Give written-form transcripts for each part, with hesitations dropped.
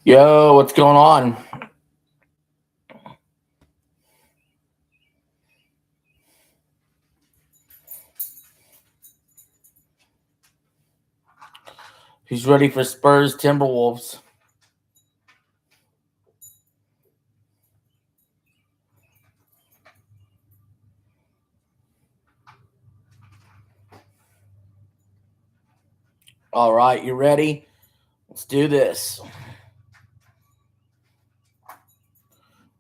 Yo, what's going on? Who's ready for Spurs Timberwolves? All right, you ready? Let's do this.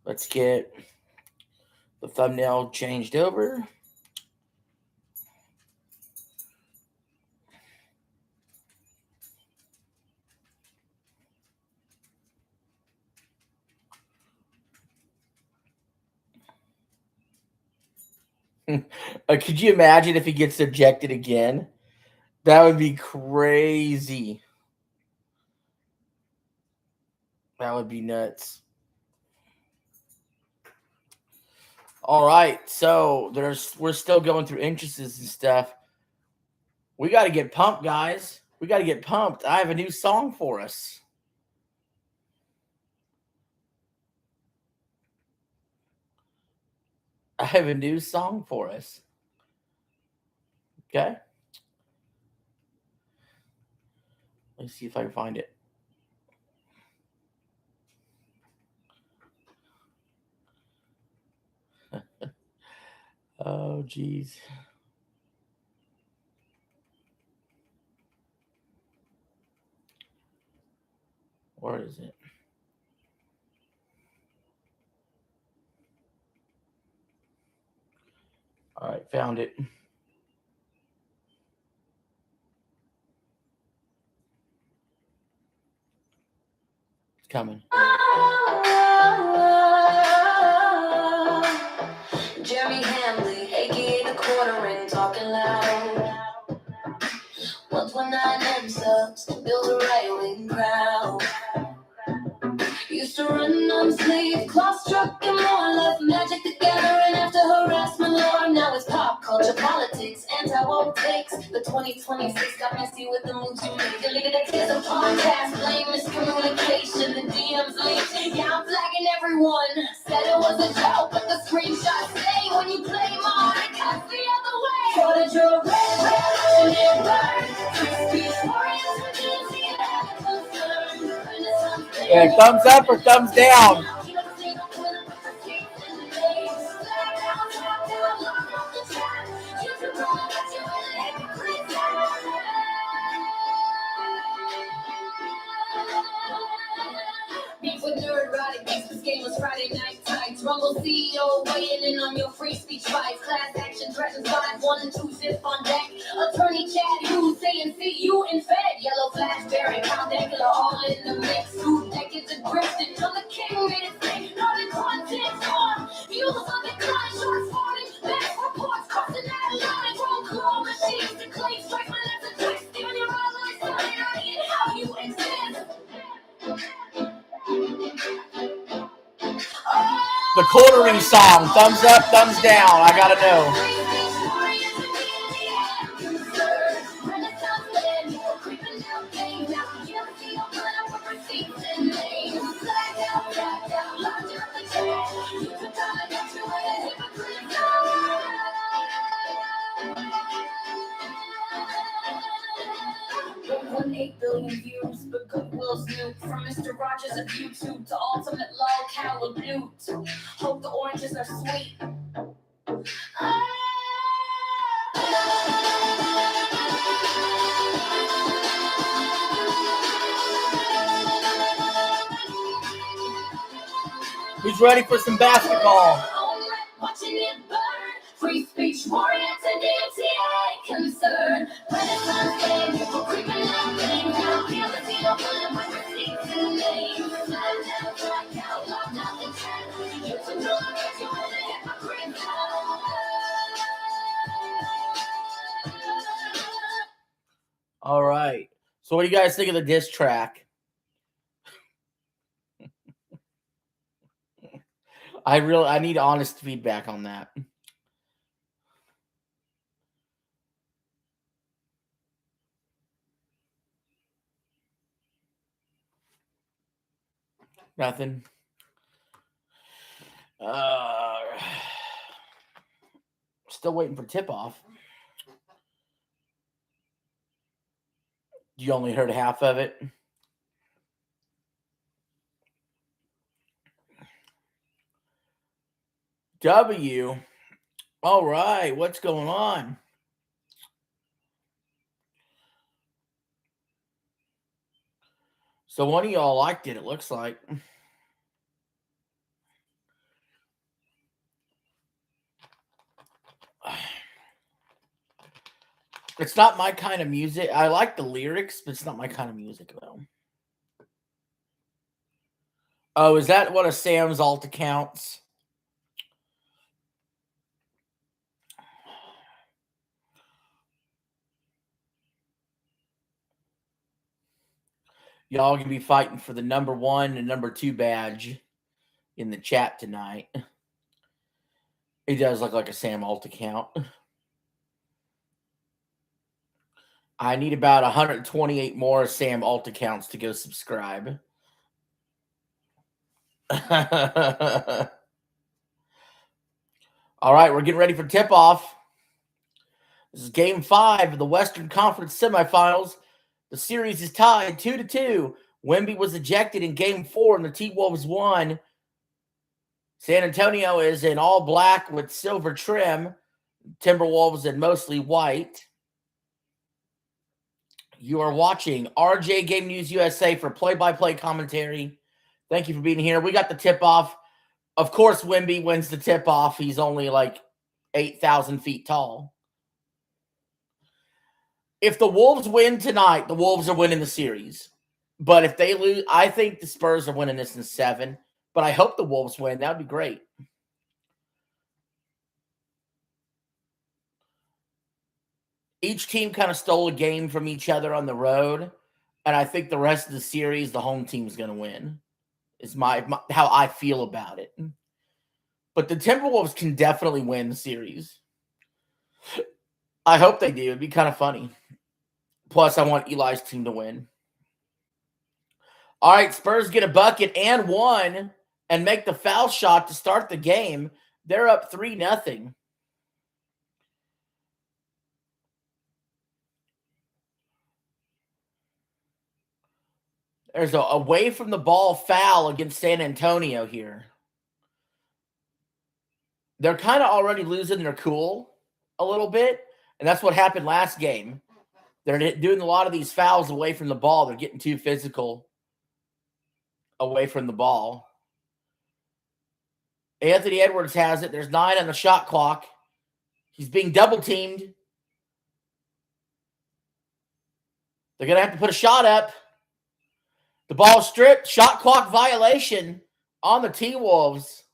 Let's get the thumbnail changed over. Could you imagine if he gets ejected again? That would be crazy. That would be nuts. All right, so we're still going through entrances and stuff. We got to get pumped, guys. We got to get pumped. I have a new song for us. I have a new song for us. Okay? Let's see if I can find it. Oh, geez. Where is it? All right, found it. It's coming. Jeremy Hamley, aka the quarter ring, talking loud. 129 subs to build a right wing crowd. Used to run on sleeve, clock struck and more. Left Magic the Gathering after harassment lore. Now it's pop culture, politics, anti-woke takes. The 2026 got messy with the moves you make. Deleted the tears of podcast, blame miscommunication. The DMs leaked, yeah, I'm flagging everyone. Said it was a joke, but the screenshots say when you play more, it cuts the other way. Ordered your red, and it burned. Free speech warriors with DMC and concern. Yeah, thumbs up or thumbs down? Beef with nerd rotted beef, this game was Friday night tights. Rumble CEO weighing in on your free speech fights. Class action threatens 5, 1 and 2 zip on deck. Attorney Chad Hughes saying see you in Fed. Yellow flash bearing Count Dankula all in the mix. 2 decades of grifting till the king made it sick. Not the content on. Views on the decline, short farting. Best reports crossing that line. Roll claw machines to claim strike my left and text. Stealing your allies, telling I get how you exist. The quartering song. Thumbs up, thumbs down. I gotta know. One 8 billion views, but Goodwill's new. From Mr. Rogers of YouTube to Ultimate Lol Cow with Newt. Hope the oranges are sweet. Who's ready for some basketball? Watching it burn. Free speech warriors and DMCA concern. Renaissance game, people creeping out things. Now feel the scene of pulling with receipts and names. Flat down, black out, locked out the trend. You control the rest, you in the hypocrite. All right. So what do you guys think of the diss track? I need honest feedback on that. Nothing. Still waiting for tip-off. You only heard half of it. W. All right, what's going on? So one of y'all liked it looks like. It's not my kind of music. I like the lyrics, but it's not my kind of music, though. Oh, is that one of Sam's alt accounts? Y'all gonna be fighting for the number 1 and number 2 badge in the chat tonight. He does look like a Sam alt account. I need about 128 more Sam alt accounts to go subscribe. All right, we're getting ready for tip-off. This is Game 5 of the Western Conference semifinals. The series is tied 2-2. Wemby was ejected in Game 4, and the T-Wolves won. San Antonio is in all black with silver trim. Timberwolves in mostly white. You are watching RJ Game News USA for play-by-play commentary. Thank you for being here. We got the tip-off. Of course, Wemby wins the tip-off. He's only like 8,000 feet tall. If the Wolves win tonight, the Wolves are winning the series. But if they lose, I think the Spurs are winning this in 7. But I hope the Wolves win. That would be great. Each team kind of stole a game from each other on the road. And I think the rest of the series, the home team is going to win. Is my how I feel about it. But the Timberwolves can definitely win the series. I hope they do. It'd be kind of funny. Plus, I want Eli's team to win. All right, Spurs get a bucket and 1 and make the foul shot to start the game. They're up 3-0. There's a away from the ball foul against San Antonio here. They're kind of already losing their cool a little bit, and that's what happened last game. They're doing a lot of these fouls away from the ball. They're getting too physical away from the ball. Anthony Edwards has it. There's 9 on the shot clock. He's being double teamed. They're going to have to put a shot up. The ball stripped. Shot clock violation on the T-Wolves.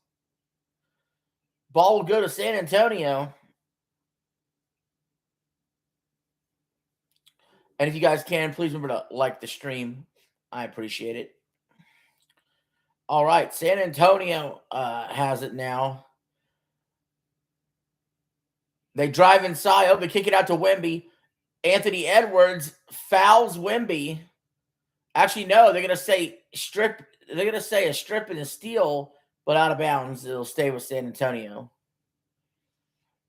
Ball will go to San Antonio. And if you guys can, please remember to like the stream. I appreciate it. All right, San Antonio has it now. They drive inside. Oh, they kick it out to Wemby. Anthony Edwards fouls Wemby. Actually, no, they're going to say strip. They're going to say a strip and a steal, but out of bounds. It'll stay with San Antonio.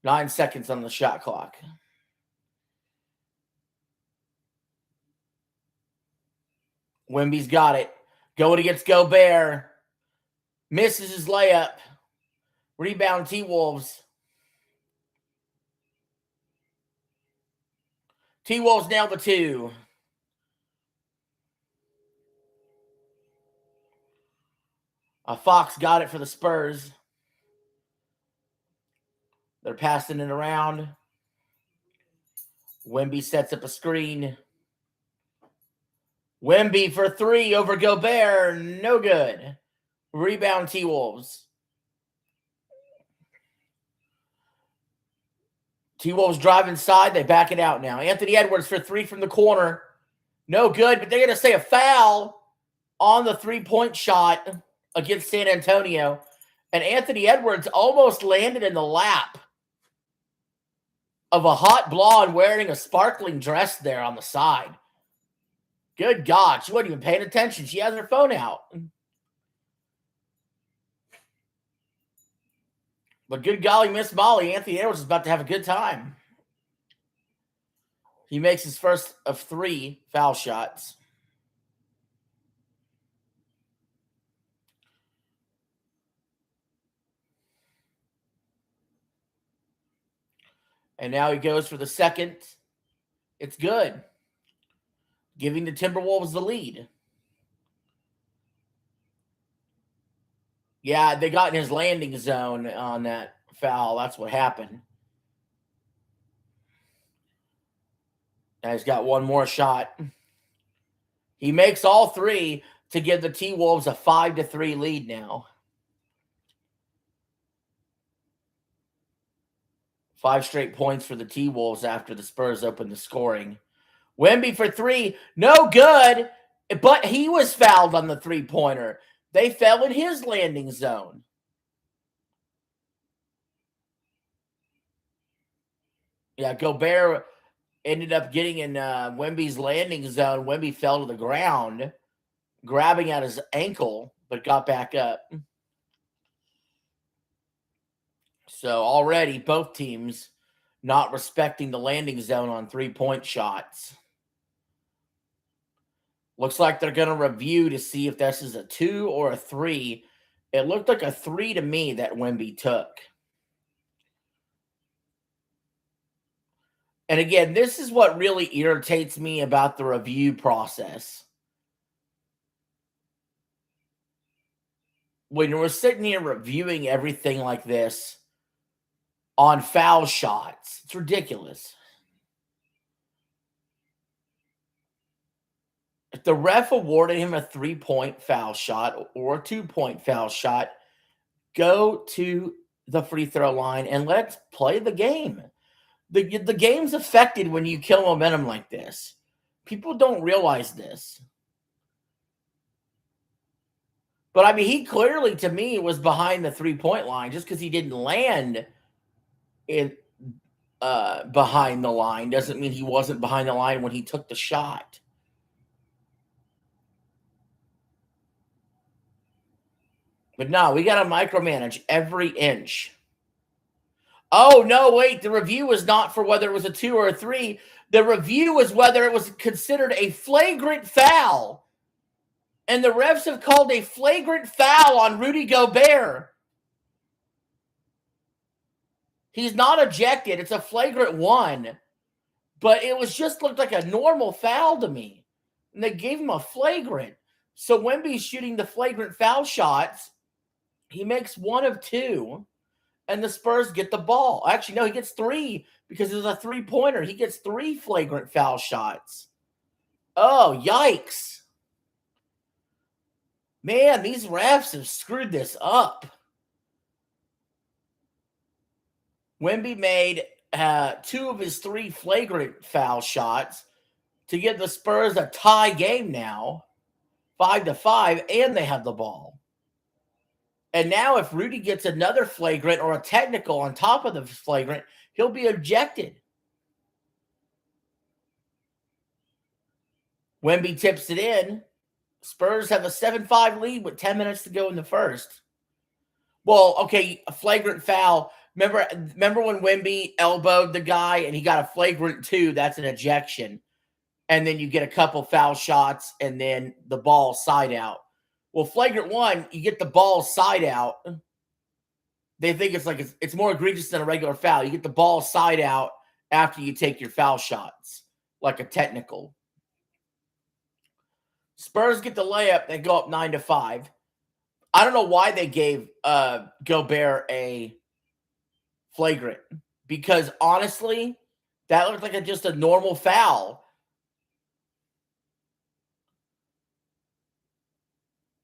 9 seconds on the shot clock. Wemby's got it. Going against Gobert. Misses his layup. Rebound T-Wolves. T-Wolves nailed the 2. Fox got it for the Spurs. They're passing it around. Wemby sets up a screen. Wemby for 3 over Gobert. No good. Rebound T-Wolves. T-Wolves drive inside. They back it out now. Anthony Edwards for 3 from the corner. No good, but they're going to say a foul on the 3-point shot against San Antonio. And Anthony Edwards almost landed in the lap of a hot blonde wearing a sparkling dress there on the side. Good God. She wasn't even paying attention. She has her phone out. But good golly, Miss Molly, Anthony Edwards is about to have a good time. He makes his first of 3 foul shots. And now he goes for the second. It's good. Giving the Timberwolves the lead. Yeah, they got in his landing zone on that foul. That's what happened. Now he's got one more shot. He makes all 3 to give the T-Wolves a 5-3 lead now. 5 straight points for the T-Wolves after the Spurs opened the scoring. Wemby for 3, no good, but he was fouled on the three-pointer. They fell in his landing zone. Yeah, Gobert ended up getting in Wemby's landing zone. Wemby fell to the ground, grabbing at his ankle, but got back up. So already both teams not respecting the landing zone on three-point shots. Looks like they're going to review to see if this is a 2 or a 3. It looked like a 3 to me that Wemby took. And again, this is what really irritates me about the review process. When we're sitting here reviewing everything like this on foul shots, it's ridiculous. If the ref awarded him a 3-point foul shot or a 2-point foul shot, go to the free throw line and let's play the game. The game's affected when you kill momentum like this. People don't realize this. But, I mean, he clearly, to me, was behind the three-point line. Just because he didn't land behind the line doesn't mean he wasn't behind the line when he took the shot. But no, we got to micromanage every inch. Oh, no, wait. The review was not for whether it was a 2 or a 3. The review was whether it was considered a flagrant foul. And the refs have called a flagrant foul on Rudy Gobert. He's not ejected. It's a flagrant 1. But it was just looked like a normal foul to me. And they gave him a flagrant. So Wemby's shooting the flagrant foul shots. He makes 1 of 2. And the Spurs get the ball. Actually, no, he gets 3 because it was a three-pointer. He gets 3 flagrant foul shots. Oh, yikes. Man, these refs have screwed this up. Wemby made 2 of his 3 flagrant foul shots to give the Spurs a tie game now, 5-5, and they have the ball. And now if Rudy gets another flagrant or a technical on top of the flagrant, he'll be ejected. Wemby tips it in. Spurs have a 7-5 lead with 10 minutes to go in the first. Well, okay, a flagrant foul. Remember when Wemby elbowed the guy and he got a flagrant 2? That's an ejection. And then you get a couple foul shots and then the ball side out. Well, flagrant 1, you get the ball side out. They think it's more egregious than a regular foul. You get the ball side out after you take your foul shots, like a technical. Spurs get the layup. They go up 9-5. I don't know why they gave Gobert a flagrant, because honestly, that looked like just a normal foul.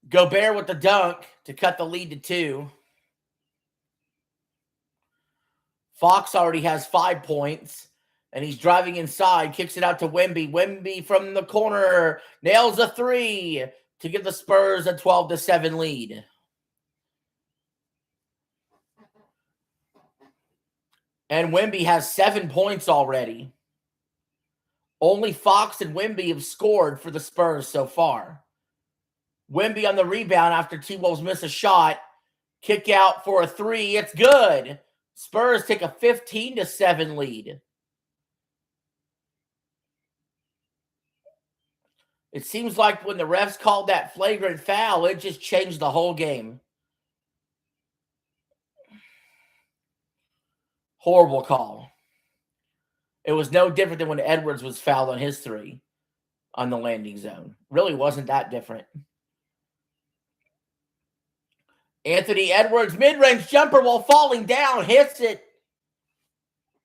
Gobert with the dunk to cut the lead to 2. Fox already has 5 points, and he's driving inside, kicks it out to Wemby. Wemby from the corner nails a 3 to give the Spurs a 12-7 lead. And Wemby has 7 points already. Only Fox and Wemby have scored for the Spurs so far. Wemby on the rebound after T-Wolves miss a shot, Kick out for a 3. It's good. Spurs take a 15-7 lead. It seems like when the refs called that flagrant foul, it just changed the whole game. Horrible call. It was no different than when Edwards was fouled on his 3 on the landing zone. Really wasn't that different. Anthony Edwards, mid-range jumper while falling down, hits it.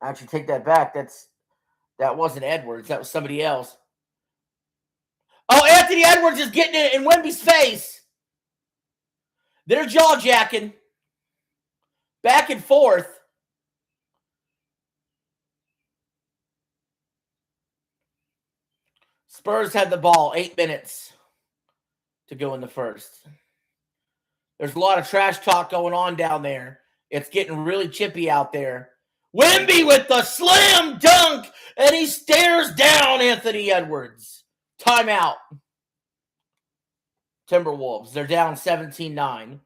Actually, take that back. That wasn't Edwards. That was somebody else. Oh, Anthony Edwards is getting it in Wemby's face. They're jaw-jacking. Back and forth. Spurs had the ball. 8 minutes to go in the first. There's a lot of trash talk going on down there. It's getting really chippy out there. Wemby with the slam dunk, and he stares down Anthony Edwards. Timeout. Timberwolves. They're down 17-9.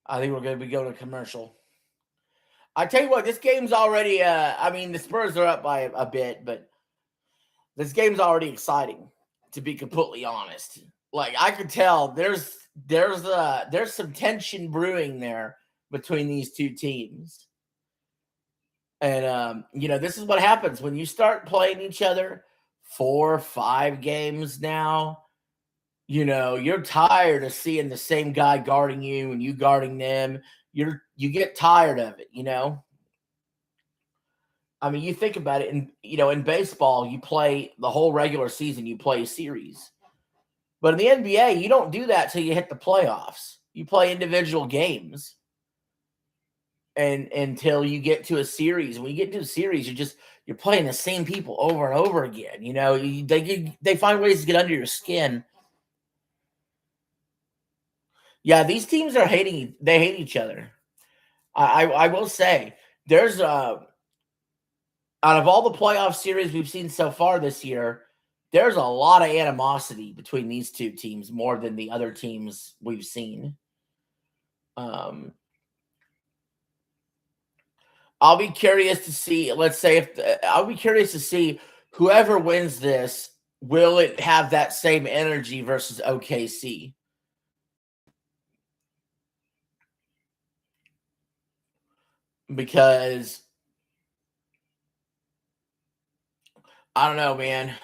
I think we're going to be going to commercial. I tell you what, this game's already, the Spurs are up by a bit, but this game's already exciting, to be completely honest. Like, I could tell there's some tension brewing there between these two teams. And, this is what happens when you start playing each other 4 or 5 games now. You're tired of seeing the same guy guarding you and you guarding them. You get tired of it, I mean, you think about it, and in baseball, you play the whole regular season, you play a series. But in the NBA, you don't do that till you hit the playoffs. You play individual games. And until you get to a series. When you get to a series, you're playing the same people over and over again. They find ways to get under your skin. Yeah, these teams they hate each other. I will say, there's out of all the playoff series we've seen so far this year, there's a lot of animosity between these two teams, more than the other teams we've seen. I'll be curious to see, I'll be curious to see whoever wins this, will it have that same energy versus OKC? Because I don't know, man.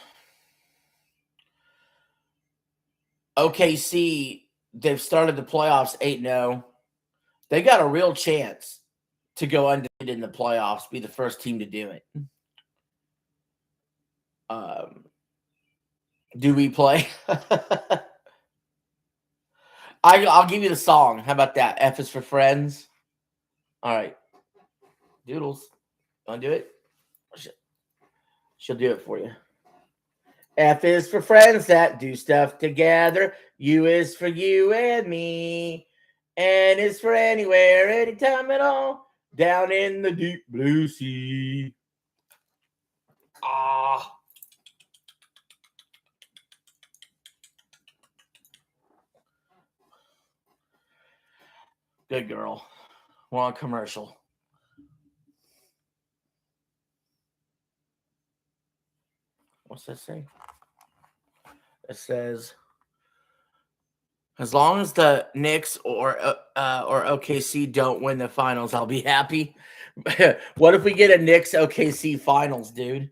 OKC, they've started the playoffs 8-0. They got a real chance to go undefeated in the playoffs, be the first team to do it. Do we play? I'll give you the song. How about that? F is for friends. All right. Doodles. Want to do it? She'll do it for you. F is for friends that do stuff together. U is for you and me. N is for anywhere, anytime at all. Down in the deep blue sea. Ah. Good girl. We're on commercial. What's that say? It says, as long as the Knicks or OKC don't win the finals, I'll be happy. What if we get a Knicks OKC finals, dude?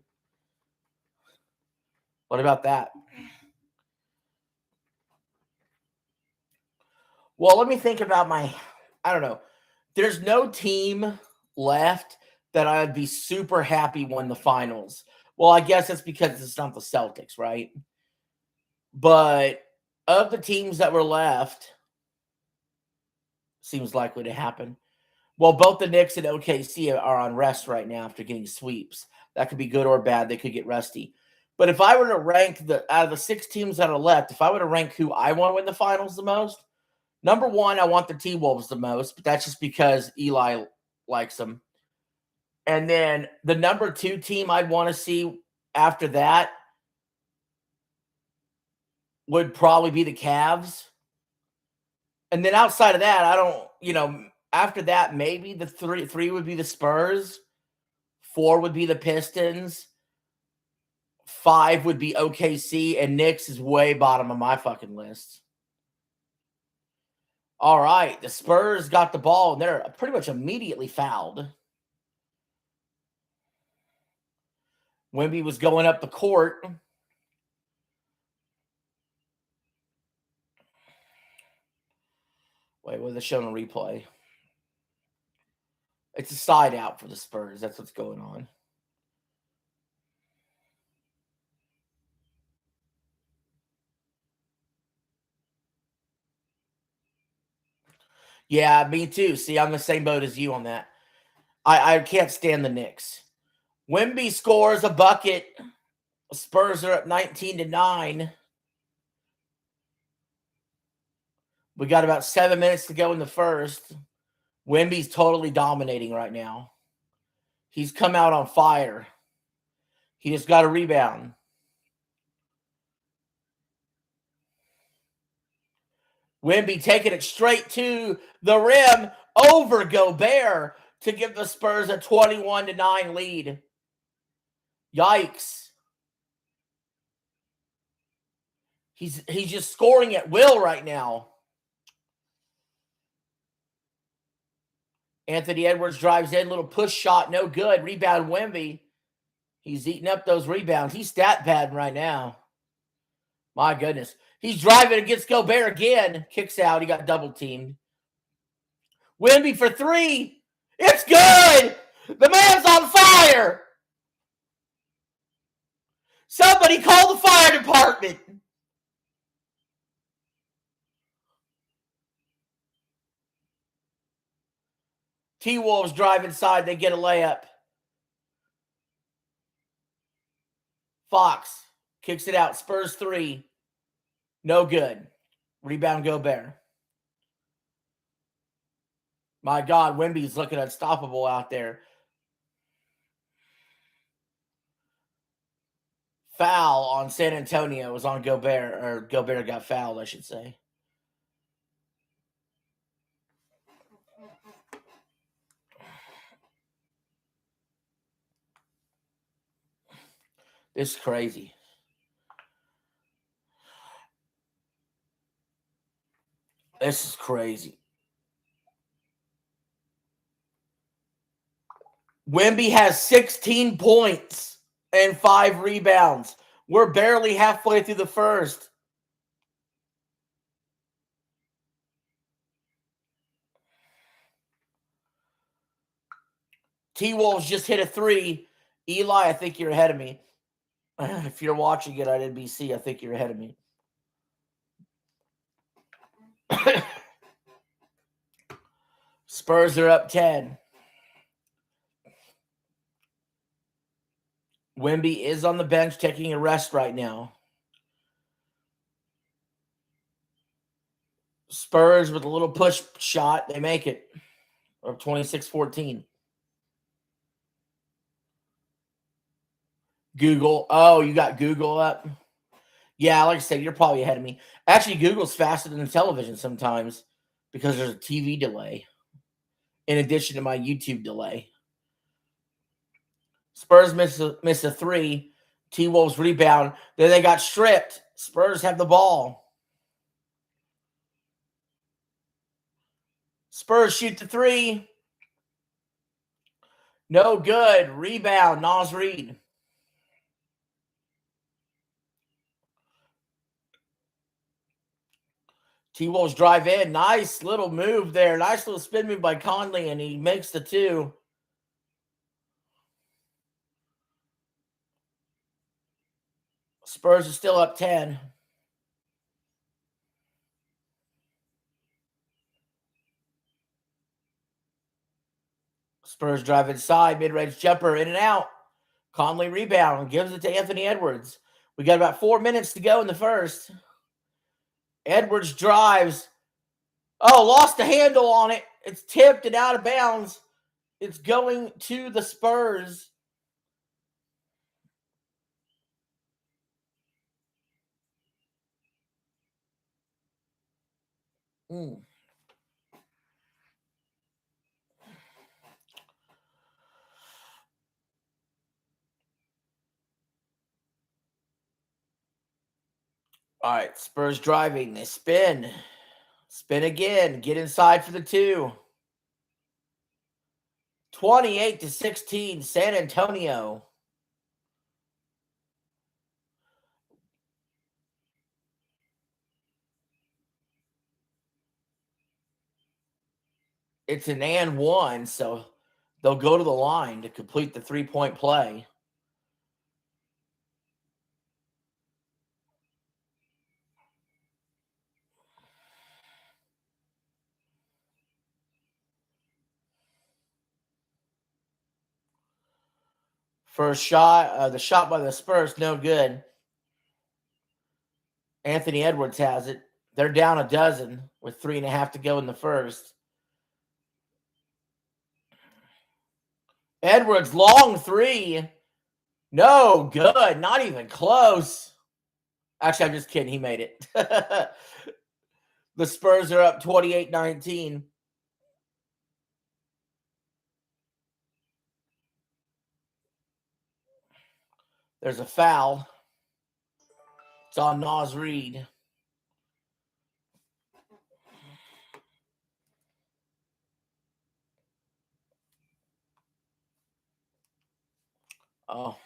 What about that? Well, let me think about I don't know. There's no team left that I'd be super happy won the finals. Well, I guess it's because it's not the Celtics, right? But of the teams that were left, seems likely to happen. Well, both the Knicks and OKC are on rest right now after getting sweeps. That could be good or bad. They could get rusty. But if I were to rank out of the 6 teams that are left, if I were to rank who I want to win the finals the most, Number one, I want the T-Wolves the most, but that's just because Eli likes them. And then the number 2 team I'd want to see after that would probably be the Cavs. And then outside of that, I don't, after that, maybe the three would be the Spurs. 4 would be the Pistons. 5 would be OKC, and Knicks is way bottom of my fucking list. All right, the Spurs got the ball, and they're pretty much immediately fouled. Wemby was going up the court. Wait, what are they showing a replay? It's a side out for the Spurs. That's what's going on. Yeah, me too. See, I'm the same boat as you on that. I can't stand the Knicks. Wemby scores a bucket. Spurs are up 19-9. We got about 7 minutes to go in the first. Wemby's totally dominating right now. He's come out on fire. He just got a rebound. Wemby taking it straight to the rim over Gobert to give the Spurs a 21-9 lead. Yikes. He's just scoring at will right now. Anthony Edwards drives in, little push shot, no good. Rebound Wemby. He's eating up those rebounds. He's stat padding right now. My goodness. He's driving against Gobert again. Kicks out. He got double teamed. Wemby for 3. It's good. The man's on fire. Somebody call the fire department. T-Wolves drive inside. They get a layup. Fox kicks it out. Spurs 3. No good. Rebound Gobert. My God, Wemby's looking unstoppable out there. Foul on San Antonio. It was on Gobert, or Gobert got fouled, I should say. This is crazy. This is crazy. Wemby has 16 points and 5 rebounds. We're barely halfway through the first. T-Wolves just hit a 3. Eli, I think you're ahead of me. If you're watching it on NBC, I think you're ahead of me. Spurs are up 10. Wemby is on the bench taking a rest right now. Spurs with a little push shot. They make it. Or 26-14. Google. Oh, you got Google up? Yeah, like I said, you're probably ahead of me. Actually, Google's faster than the television sometimes because there's a TV delay in addition to my YouTube delay. Spurs miss a 3. T-Wolves rebound. Then they got stripped. Spurs have the ball. Spurs shoot the 3. No good. Rebound, Naz Reid. T-Wolves drive in. Nice little move there. Nice little spin move by Conley, and he makes the 2. Spurs are still up 10. Spurs drive inside. Mid-range jumper in and out. Conley rebound. Gives it to Anthony Edwards. We got about 4 minutes to go in the first. Edwards drives. Oh, lost the handle on it. It's tipped and out of bounds. It's going to the Spurs. Mm. All right, Spurs driving. They spin. Spin again. Get inside for the 2. 28-16, San Antonio. It's an and 1, so they'll go to the line to complete the 3-point play. First shot, the shot by the Spurs, no good. Anthony Edwards has it. They're down a dozen with 3.5 to go in the first. Edwards, long 3. No good. Not even close. Actually, I'm just kidding. He made it. The Spurs are up 28-19. There's a foul. It's on Naz Reid. Oh.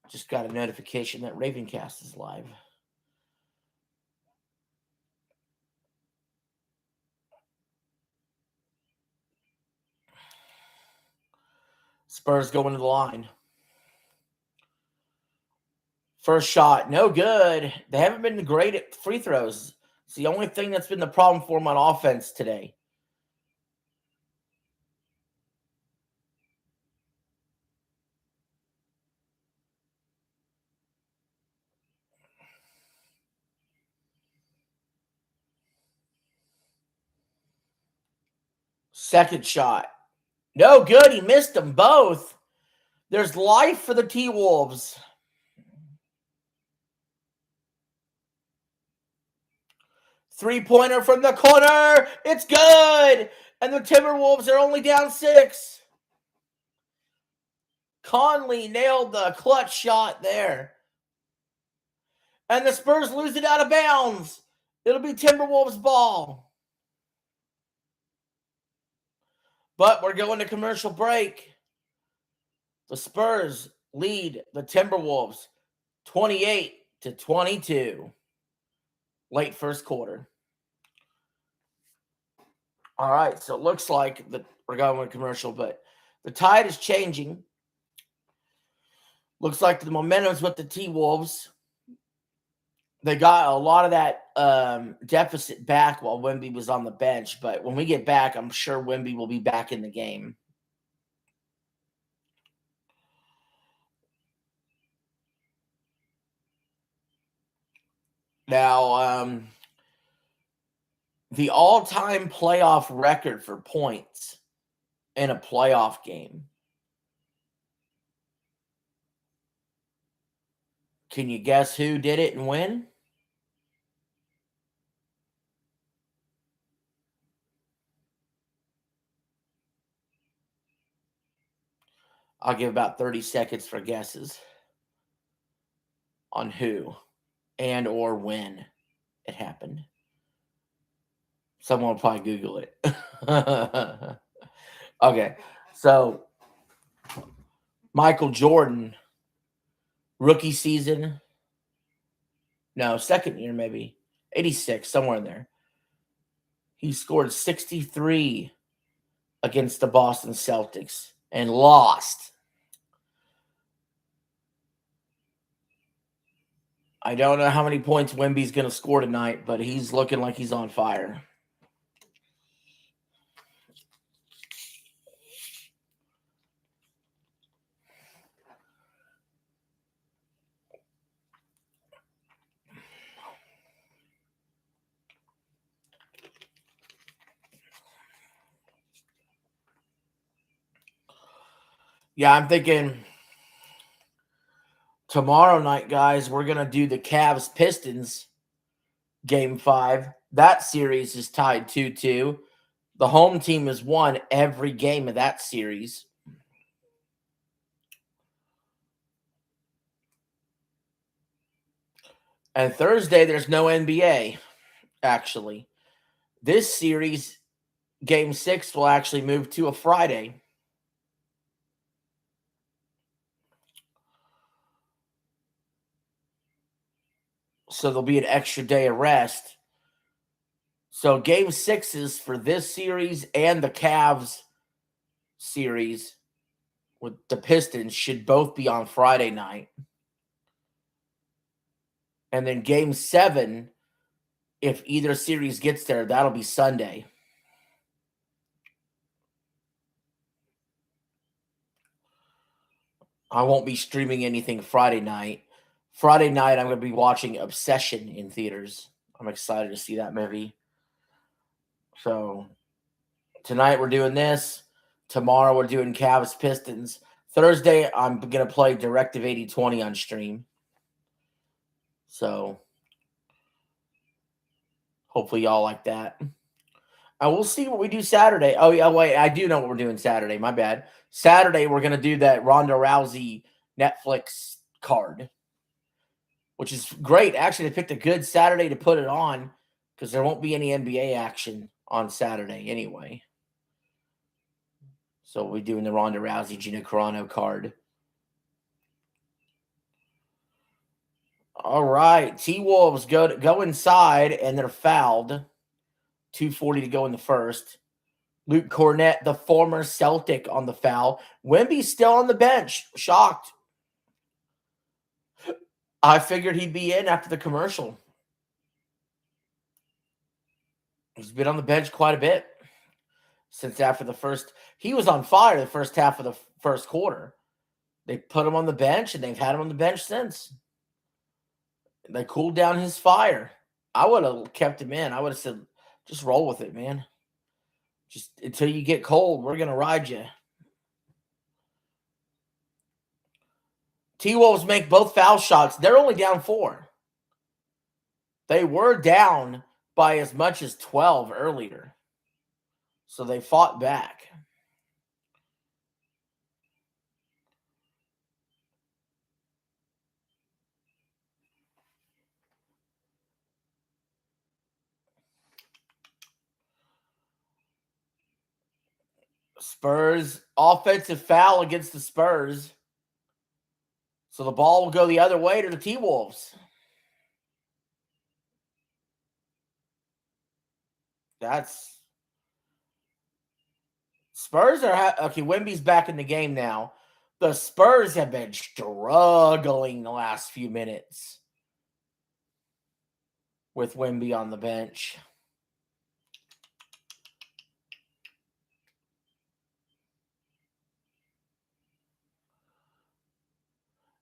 Just got a notification that Ravencast is live. Spurs going to the line. First shot, no good. They haven't been great at free throws. It's the only thing that's been the problem for them on offense today. Second shot. No good. He missed them both. There's life for the T-Wolves. Three-pointer from the corner. It's good. And the Timberwolves are only down 6. Conley nailed the clutch shot there. And the Spurs lose it out of bounds. It'll be Timberwolves ball. But we're going to commercial break. The Spurs lead the Timberwolves 28-22. Late first quarter. All right, so it looks like we're going with commercial, but the tide is changing. Looks like the momentum's with the T-Wolves. They got a lot of that deficit back while Wemby was on the bench, but when we get back, I'm sure Wemby will be back in the game. Now, the all-time playoff record for points in a playoff game. Can you guess who did it and when? I'll give about 30 seconds for guesses on who and or when it happened. Someone will probably Google it. Okay, so Michael Jordan, rookie season. No, second year maybe. 86, somewhere in there. He scored 63 against the Boston Celtics and lost. I don't know how many points Wemby's going to score tonight, but he's looking like he's on fire. Yeah, I'm thinking tomorrow night, guys, we're going to do the Cavs Pistons game 5. That series is tied 2-2. The home team has won every game of that series. And Thursday, there's no NBA, actually. This series, game 6, will actually move to a Friday. So there'll be an extra day of rest. So game 6s for this series and the Cavs series with the Pistons should both be on Friday night. And then game 7, if either series gets there, that'll be Sunday. I won't be streaming anything Friday night. Friday night, I'm going to be watching Obsession in theaters. I'm excited to see that movie. So tonight we're doing this. Tomorrow we're doing Cavs Pistons. Thursday, I'm going to play Directive 8020 on stream. So hopefully y'all like that. And we'll see what we do Saturday. Oh, yeah, wait. I do know what we're doing Saturday. My bad. Saturday, we're going to do that Ronda Rousey Netflix card, which is great. Actually, they picked a good Saturday to put it on because there won't be any NBA action on Saturday anyway. So we're doing the Ronda Rousey Gina Carano card. All right. T-Wolves go inside, and they're fouled. 2:40 to go in the first. Luke Cornett, the former Celtic, on the foul. Wemby's still on the bench. Shocked. I figured he'd be in after the commercial. He's been on the bench quite a bit since after the first. He was on fire the first half of the first quarter. They put him on the bench, and they've had him on the bench since. They cooled down his fire. I would have kept him in. I would have said, just roll with it, man. Just until you get cold, we're going to ride you. T-Wolves make both foul shots. They're only down 4. They were down by as much as 12 earlier. So they fought back. Spurs, offensive foul against the Spurs. So the ball will go the other way to the T-Wolves. That's Spurs are okay. Wemby's back in the game now. The Spurs have been struggling the last few minutes with Wemby on the bench.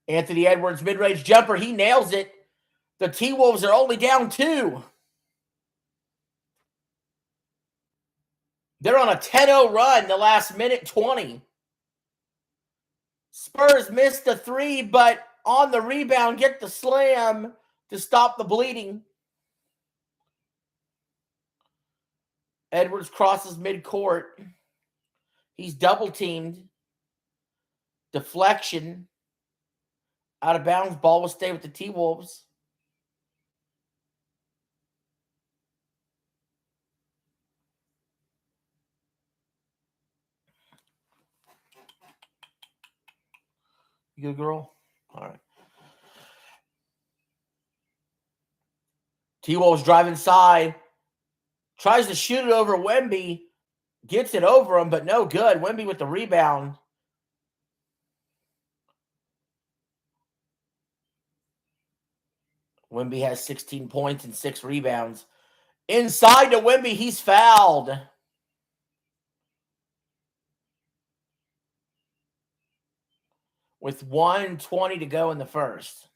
Anthony Edwards, mid-range jumper. He nails it. The T-Wolves are only down 2. They're on a 10-0 run the last minute 20. Spurs missed the 3, but on the rebound, get the slam to stop the bleeding. Edwards crosses midcourt. He's double-teamed. Deflection. Out of bounds. Ball will stay with the T-Wolves. You good, girl? All right. T-Wolves drive inside. Tries to shoot it over Wemby. Gets it over him, but no good. Wemby with the rebound. Wemby has 16 points and 6 rebounds. Inside to Wemby, he's fouled. With 1:20 to go in the first.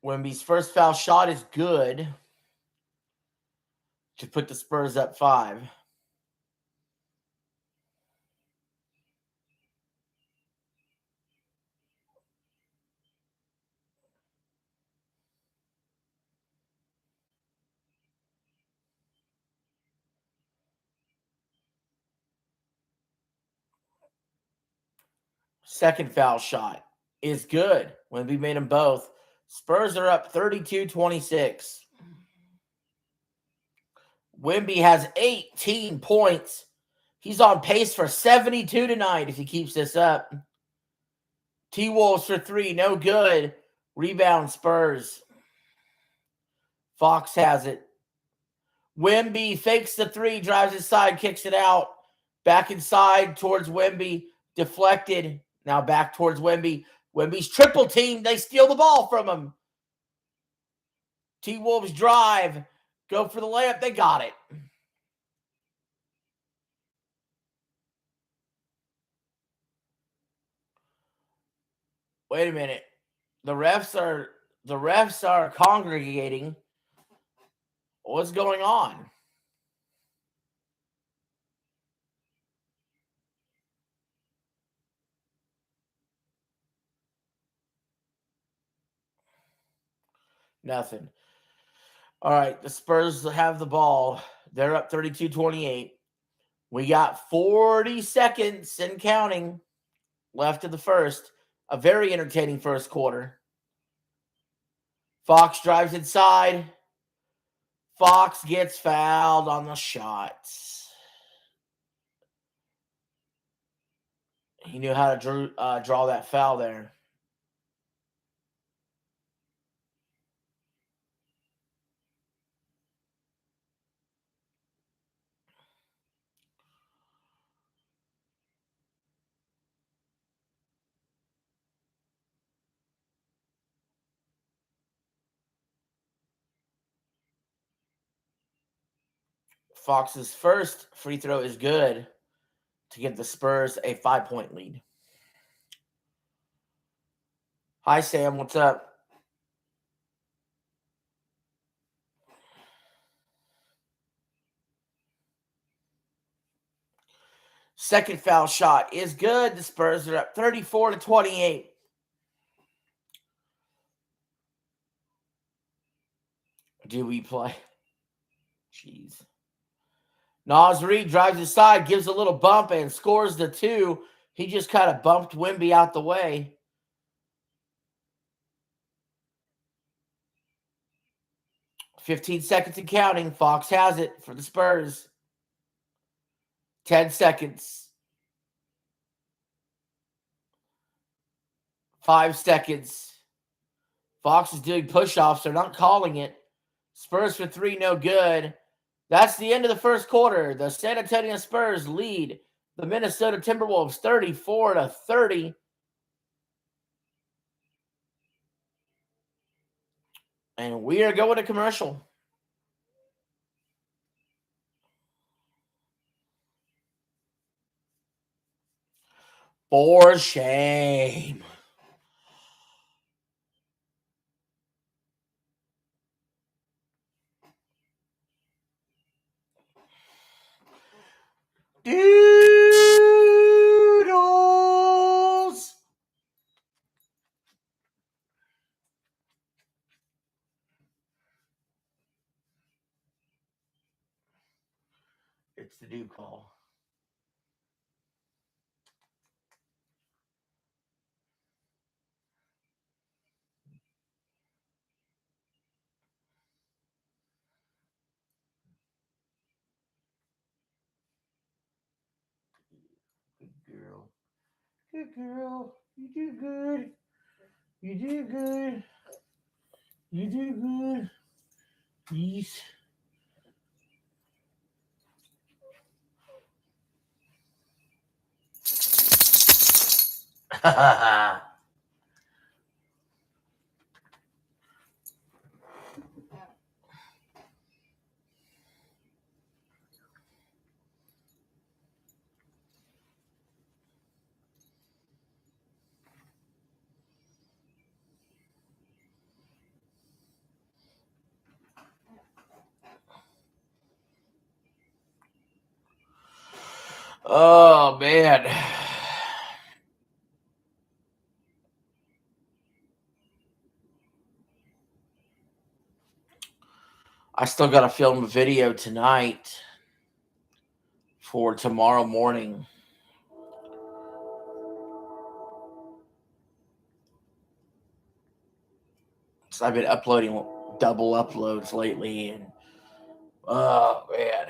Wemby's first foul shot is good to put the Spurs up 5. Second foul shot is good. Wemby made them both. Spurs are up 32-26. Wemby has 18 points. He's on pace for 72 tonight if he keeps this up. T-Wolves for 3, no good. Rebound Spurs. Fox has it. Wemby fakes the 3, drives inside, kicks it out. Back inside towards Wemby. Deflected. Now back towards Wemby. Wemby's triple team. They steal the ball from him. T-Wolves drive. Go for the layup. They got it. Wait a minute. The refs are congregating. What's going on? Nothing. All right, the Spurs have the ball. They're up 32-28. We got 40 seconds and counting left of the first. A very entertaining first quarter. Fox drives inside. Fox gets fouled on the shot. He knew how to draw that foul there. Fox's first free throw is good to give the Spurs a 5-point lead. Hi, Sam. What's up? Second foul shot is good. The Spurs are up 34-28. Do we play? Jeez. Naz Reid drives inside, gives a little bump, and scores the 2. He just kind of bumped Wemby out the way. "15 seconds and counting. Fox has it for the Spurs. 10 seconds. 5 seconds. Fox is doing push-offs. They're not calling it. Spurs for 3, no good. That's the end of the first quarter. The San Antonio Spurs lead the Minnesota Timberwolves 34-30. And we are going to commercial. For shame. Doodles. It's the dude call. Good girl. Good girl. You do good. You do good. You do good. Yes. Oh, man. I still got to film a video tonight for tomorrow morning. So I've been uploading double uploads lately, and oh, man.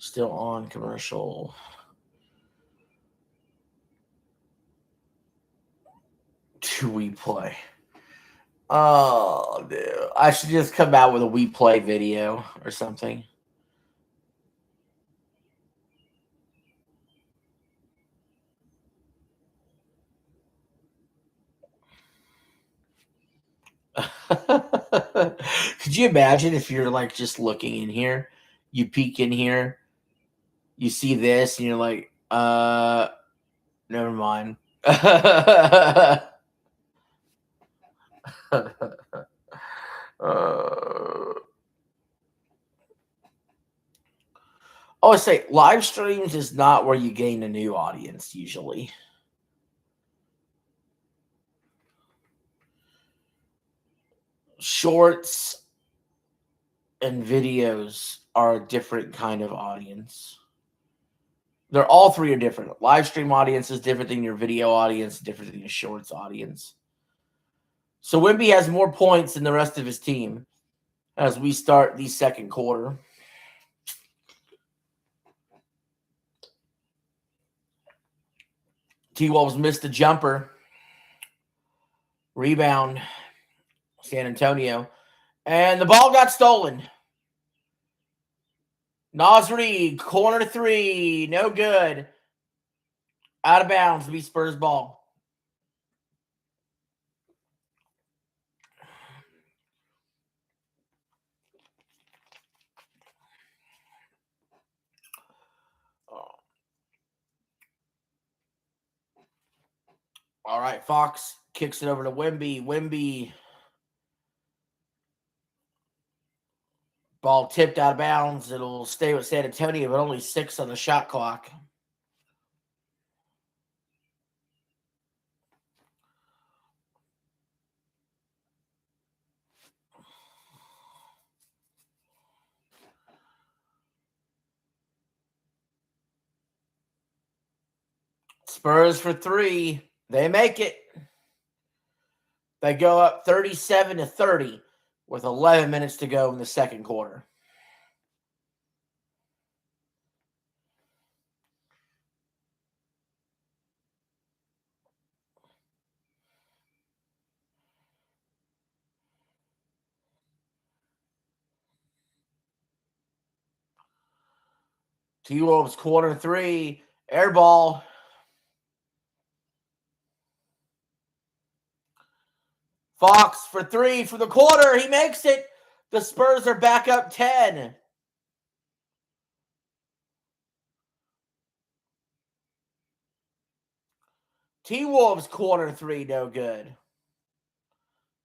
Still on commercial. Do we play? Oh, dude. I should just come out with a we play video or something. Could you imagine if you're like just looking in here, you peek in here, you see this, and you're like, never mind. I say live streams is not where you gain a new audience usually. Shorts and videos are a different kind of audience. They're all three are different. Live stream audience is different than your video audience, different than your shorts audience. So Wemby has more points than the rest of his team as we start the second quarter. T-Wolves missed a jumper. Rebound. San Antonio. And the ball got stolen. Nasri, corner three. No good. Out of bounds to be Spurs ball. All right, Fox kicks it over to Wemby. Wemby. Ball tipped out of bounds. It'll stay with San Antonio, but only 6 on the shot clock. Spurs for 3. They make it. They go up 37-30 with 11 minutes to go in the second quarter. T-Wolves corner 3. Air ball. Fox for 3 for the quarter. He makes it. The Spurs are back up 10. T-Wolves corner 3, no good.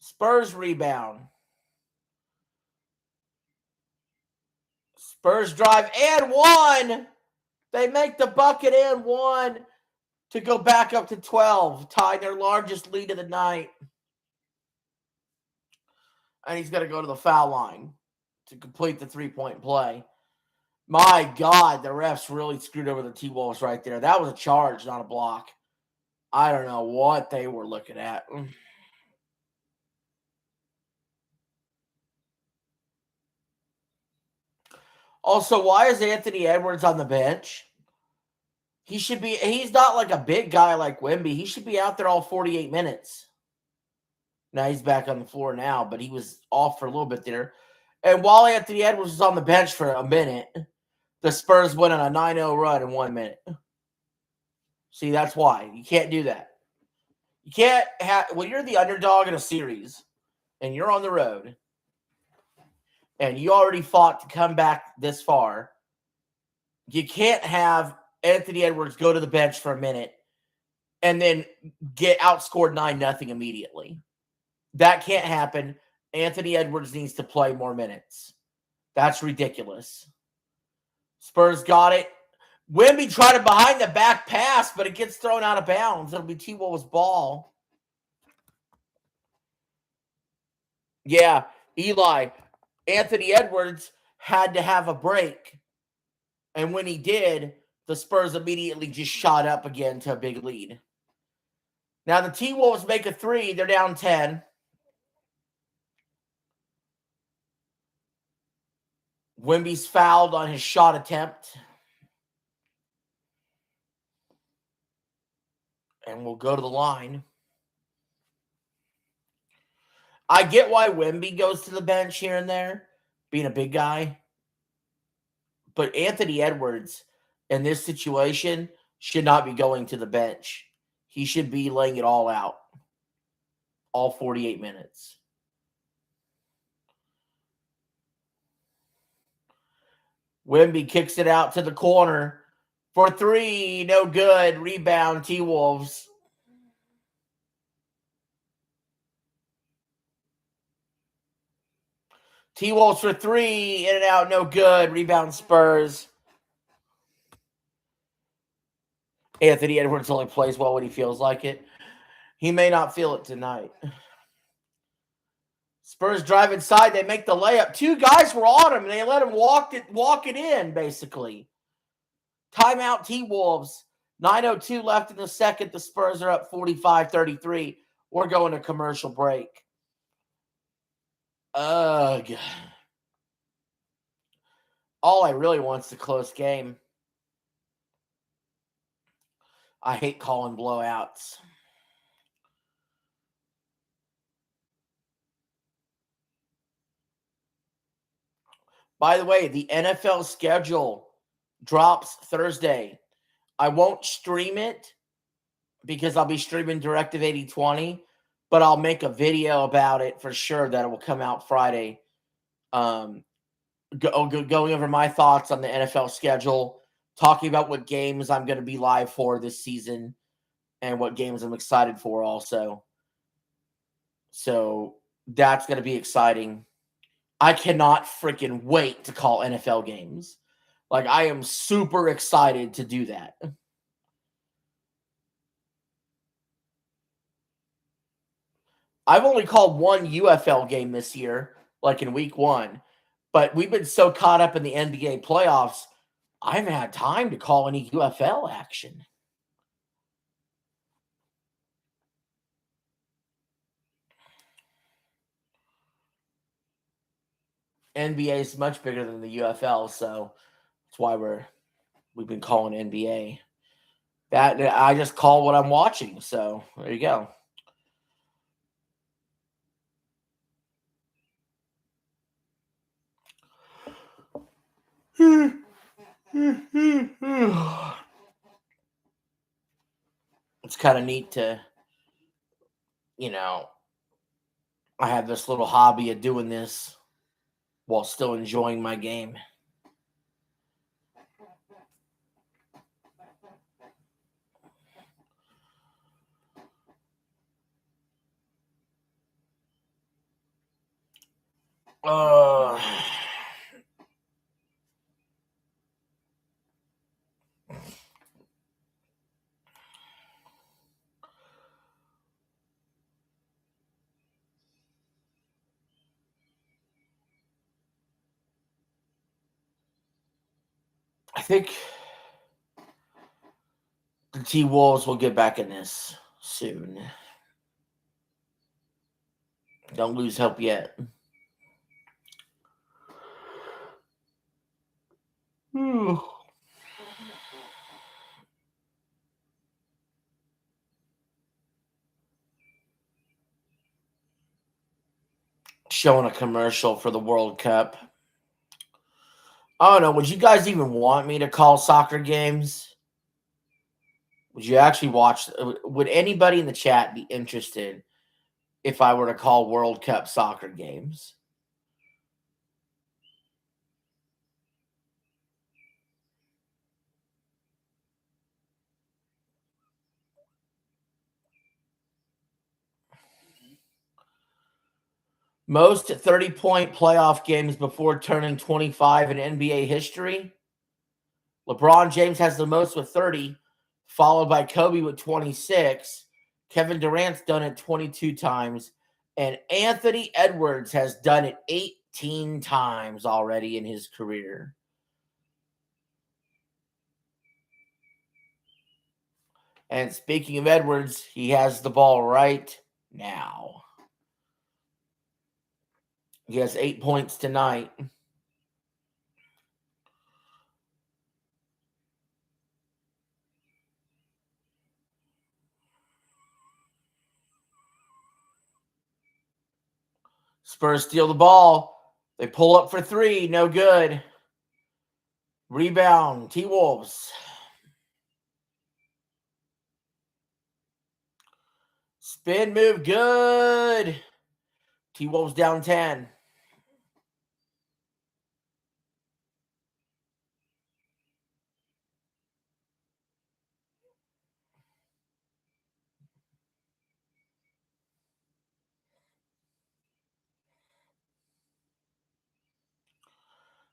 Spurs rebound. Spurs drive and 1. They make the bucket and 1 to go back up to 12, tying their largest lead of the night. And he's going to go to the foul line to complete the three-point play. My God, the refs really screwed over the T-Wolves right there. That was a charge, not a block. I don't know what they were looking at. Also, why is Anthony Edwards on the bench? He's not like a big guy like Wemby. He should be out there all 48 minutes. Now he's back on the floor now, but he was off for a little bit there. And while Anthony Edwards was on the bench for a minute, the Spurs went on a 9-0 run in 1 minute. See, that's why. You can't do that. You can't have – when you're the underdog in a series and you're on the road, and you already fought to come back this far, you can't have Anthony Edwards go to the bench for a minute and then get outscored 9-0 immediately. That can't happen. Anthony Edwards needs to play more minutes. That's ridiculous. Spurs got it. Wemby tried a behind the back pass, but it gets thrown out of bounds. It'll be T-Wolves' ball. Yeah, Eli, Anthony Edwards had to have a break. And when he did, the Spurs immediately just shot up again to a big lead. Now the T-Wolves make a 3. They're down 10. Wemby's fouled on his shot attempt. And we'll go to the line. I get why Wemby goes to the bench here and there, being a big guy. But Anthony Edwards, in this situation, should not be going to the bench. He should be laying it all out. All 48 minutes. Wemby kicks it out to the corner for 3. No good. Rebound, T-Wolves. T-Wolves for 3. In and out, no good. Rebound, Spurs. Anthony Edwards only plays well when he feels like it. He may not feel it tonight. Spurs drive inside. They make the layup. 2 guys were on him, and they let him walk it in, basically. Timeout, T-Wolves. 9:02 left in the second. The Spurs are up 45-33. We're going to commercial break. Ugh. All I really want is a close game. I hate calling blowouts. By the way, the NFL schedule drops Thursday. I won't stream it because I'll be streaming Directive 8020, but I'll make a video about it for sure that it will come out Friday. Going over my thoughts on the NFL schedule, talking about what games I'm going to be live for this season and what games I'm excited for also. So that's going to be exciting. I cannot freaking wait to call NFL games. Like, I am super excited to do that. I've only called one UFL game this year, like in week 1. But we've been so caught up in the NBA playoffs, I haven't had time to call any UFL action. NBA is much bigger than the UFL, so that's why we've been calling NBA. That I just call what I'm watching, so there you go. It's kind of neat to, I have this little hobby of doing this while still enjoying my game. I think the T-Wolves will get back in this soon. Don't lose hope yet. Showing a commercial for the World Cup. I don't know. Would you guys even want me to call soccer games? Would you actually watch? Would anybody in the chat be interested if I were to call World Cup soccer games? Most 30-point playoff games before turning 25 in NBA history. LeBron James has the most with 30, followed by Kobe with 26. Kevin Durant's done it 22 times. And Anthony Edwards has done it 18 times already in his career. And speaking of Edwards, he has the ball right now. He has 8 points tonight. Spurs steal the ball. They pull up for three. No good. Rebound. T-Wolves. Spin move. Good. T-Wolves down 10.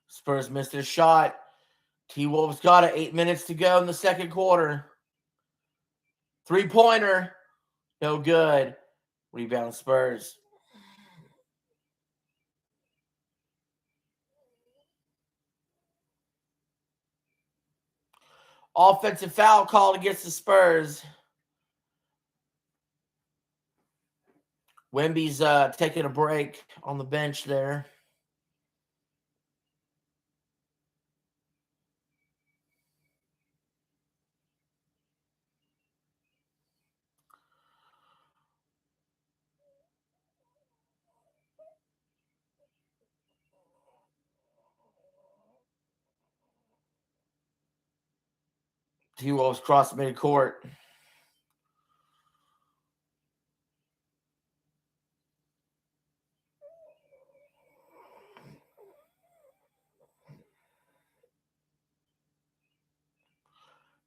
Spurs missed their shot. T-Wolves got it. 8 minutes to go in the second quarter. Three-pointer. No good. Rebound Spurs. Offensive foul called against the Spurs. Wemby's taking a break on the bench there. T-Wolves cross midcourt.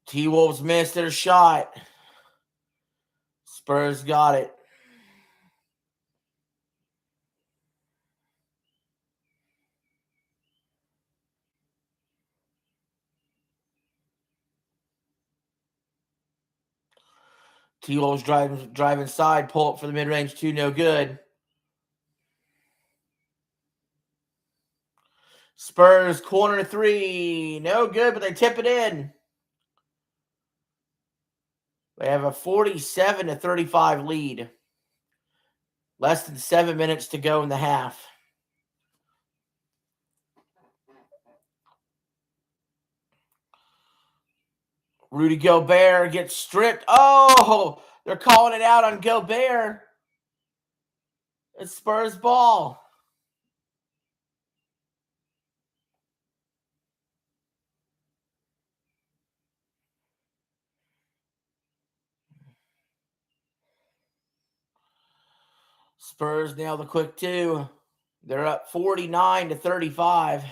T-Wolves missed their shot. Spurs got it. T-Wolves drive inside, pull up for the mid-range two, no good. Spurs corner three, no good, but they tip it in. They have a 47-35 lead. Less than 7 minutes to go in the half. Rudy Gobert gets stripped. Oh, they're calling it out on Gobert. It's Spurs ball. Spurs nail the quick two. They're up 49-35.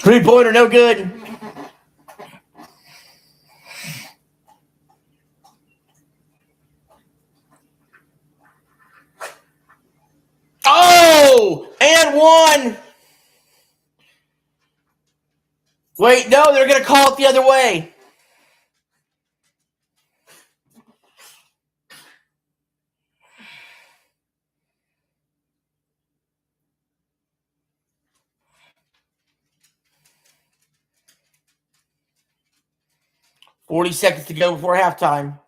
3-pointer, no good. Oh, and one. Wait, no, they're going to call it the other way. $40 to go before halftime.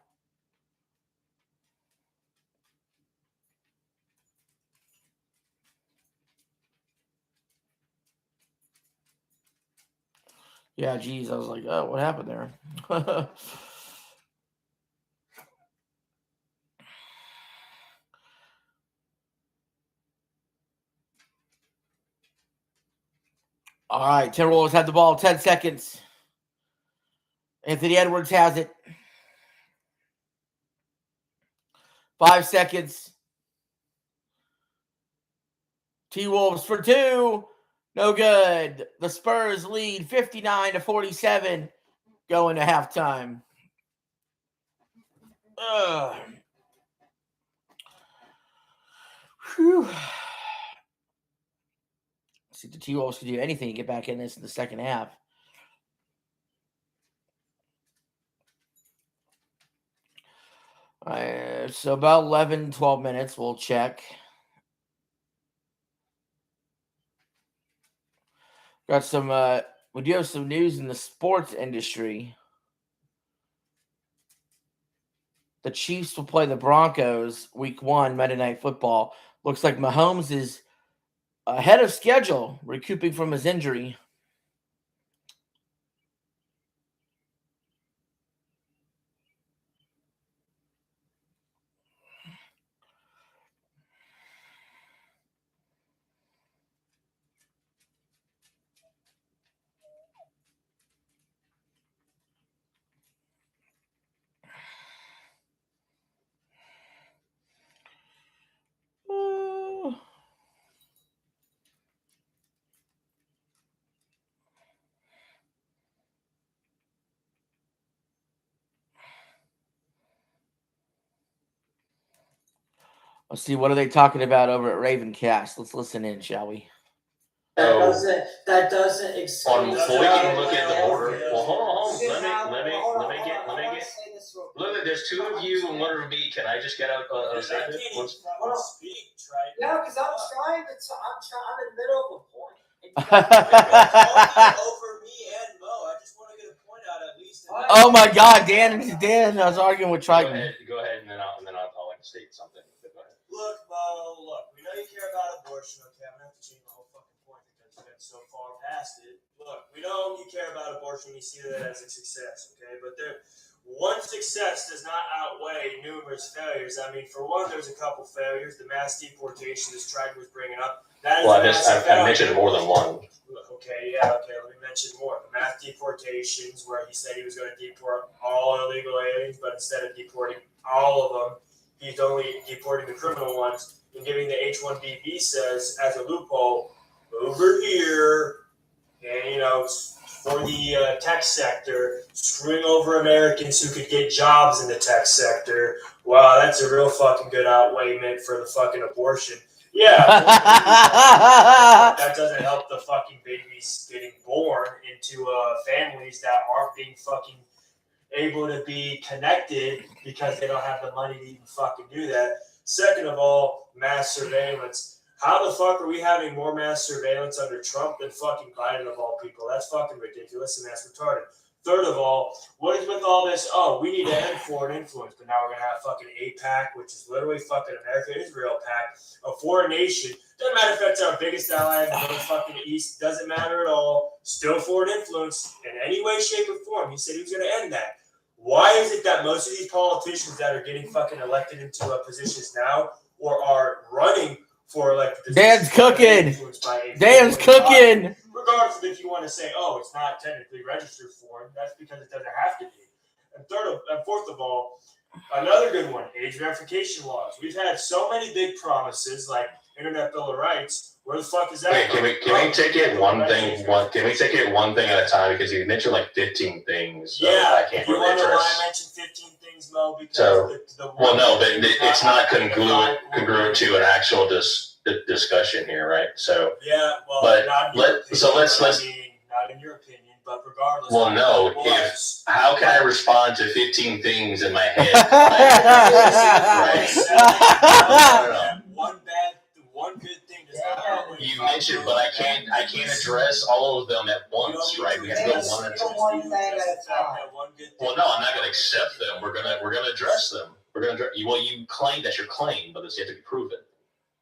Yeah, geez, I was like, oh, what happened there? All right, Timberwolves have the ball, 10 seconds. Anthony Edwards has it. 5 seconds. T-Wolves for 2. No good. The Spurs lead 59-47 going to halftime. Whew. See if the T-Wolves can do anything to get back in this in the second half. So about 11, 12 minutes, we'll check. Got some, we do have some news in the sports industry. The Chiefs will play the Broncos week 1, Monday Night Football. Looks like Mahomes is ahead of schedule, recouping from his injury. Let's see, what are they talking about over at Ravencast? Let's listen in, shall we? That doesn't excuse. Well, we can look at the border. Well, hold on. Let me get. Look, there's 2 of you and 1 of me. Can I just get out a statement? Speak, right? Yeah, because I'm trying to. I'm in the middle of a point. Over me and Mo. I just want to get a point out at least. Oh my God, Dan! I was arguing with Triton. Go ahead, and then I'll state something. Go ahead. Look, Mo. Look, we know you care about abortion. Okay, I'm gonna have to change my whole fucking point because you got so far past it. Look, we know you care about abortion. You see that as a success. Okay, but one success does not outweigh numerous failures. I mean, for one, there's a couple failures. The mass deportation, as Triton was bringing up. I mentioned more than one. Okay, let me mention more. The mass deportations, where he said he was going to deport all illegal aliens, but instead of deporting all of them, he's only deporting the criminal ones and giving the H-1B visas as a loophole over here. And, for the tech sector, screwing over Americans who could get jobs in the tech sector. Wow, that's a real fucking good outweightment for the fucking abortion. Yeah, that doesn't help the fucking babies getting born into families that aren't being fucking able to be connected because they don't have the money to even fucking do that. Second of all, mass surveillance. How the fuck are we having more mass surveillance under Trump than fucking Biden of all people? That's fucking ridiculous and that's retarded. Third of all, what is with all this? Oh, we need to end foreign influence, but now we're going to have fucking APAC, which is literally fucking America-Israel pact, a foreign nation. Doesn't matter if that's our biggest ally in the fucking East. Doesn't matter at all. Still foreign influence in any way, shape, or form. He said he was going to end that. Why is it that most of these politicians that are getting fucking elected into positions now or are running for elected positions? Dan's cooking. Dan's cooking. Regardless of if you want to say, oh, it's not technically registered for him, that's because it doesn't have to be. And fourth of all, another good one, age verification laws. We've had so many big promises like Internet Bill of Rights. Where the fuck is that? Okay, can we take it one thing? Can we take it one thing at a time? Because you mentioned like 15 things. Yeah, I can't you really wonder why address. I mentioned 15 things, Mo? Because Well, no, but it's not congruent to an actual discussion here, right? So yeah, well, but not in your opinion, let's I mean, not in your opinion, but regardless. Well, no. How can I respond to 15 things in my head? One good thing does not outweigh. You mentioned, but I can't address all of them at once, right? We have to go one at a time. Well, no, I'm not going to accept them. We're gonna address them. Well, you claim that's your claim, but it's yet to be proven.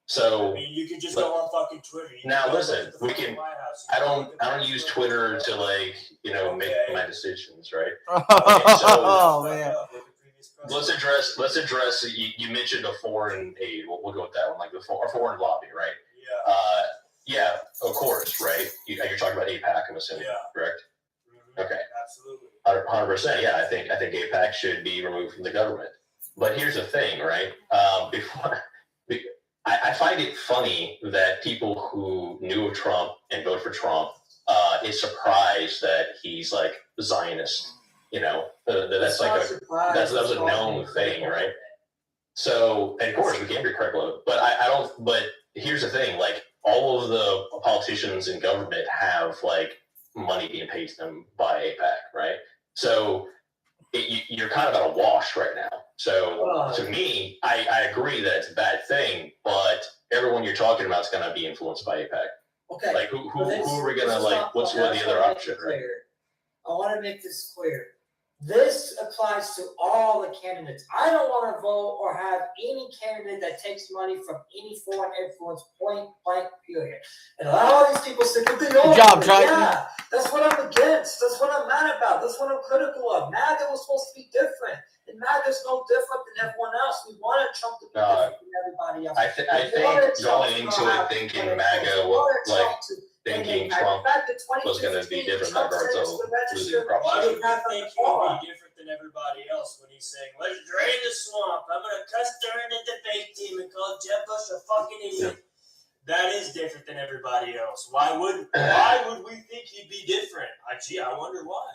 So I mean, you can just go on fucking Twitter. Now listen, we can. I don't use Twitter to make my decisions, right? Okay, so man. let's address. You mentioned a foreign aid. We'll go with that one, like a foreign lobby, right? Yeah. Yeah, of course, right? You're talking about APAC, I'm assuming, correct? Okay. Absolutely. 100%. Yeah, I think APAC should be removed from the government. But here's the thing, right? I find it funny that people who knew of Trump and voted for Trump is surprised that he's like Zionist. That's like that was a known thing, right? So, and of course, we can be critical, but I don't. But here's the thing: like all of the politicians in government have like money being paid to them by APAC, right? So you're kind of at a wash right now. So to me, I agree that it's a bad thing, but everyone you're talking about is going to be influenced by APAC. Okay. Like who are we going to like? What's the other option? Right? I want to make this clear. This applies to all the candidates. I don't want to vote or have any candidate that takes money from any foreign influence, point blank, period. And a lot of all these people say, good job, Triton. Yeah, that's what I'm against. That's what I'm mad about. That's what I'm critical of. MAGA was supposed to be different. And MAGA's no different than everyone else. We wanted Trump to be different than everybody else. I think going into it thinking MAGA was like thinking Trump was going to be different than losing Why would you think he would be different than everybody else when he's saying, let's drain the swamp, I'm going to cuss during the debate team and call Jeb Bush a fucking idiot? That is different than everybody else. Why would we think he'd be different? I wonder why.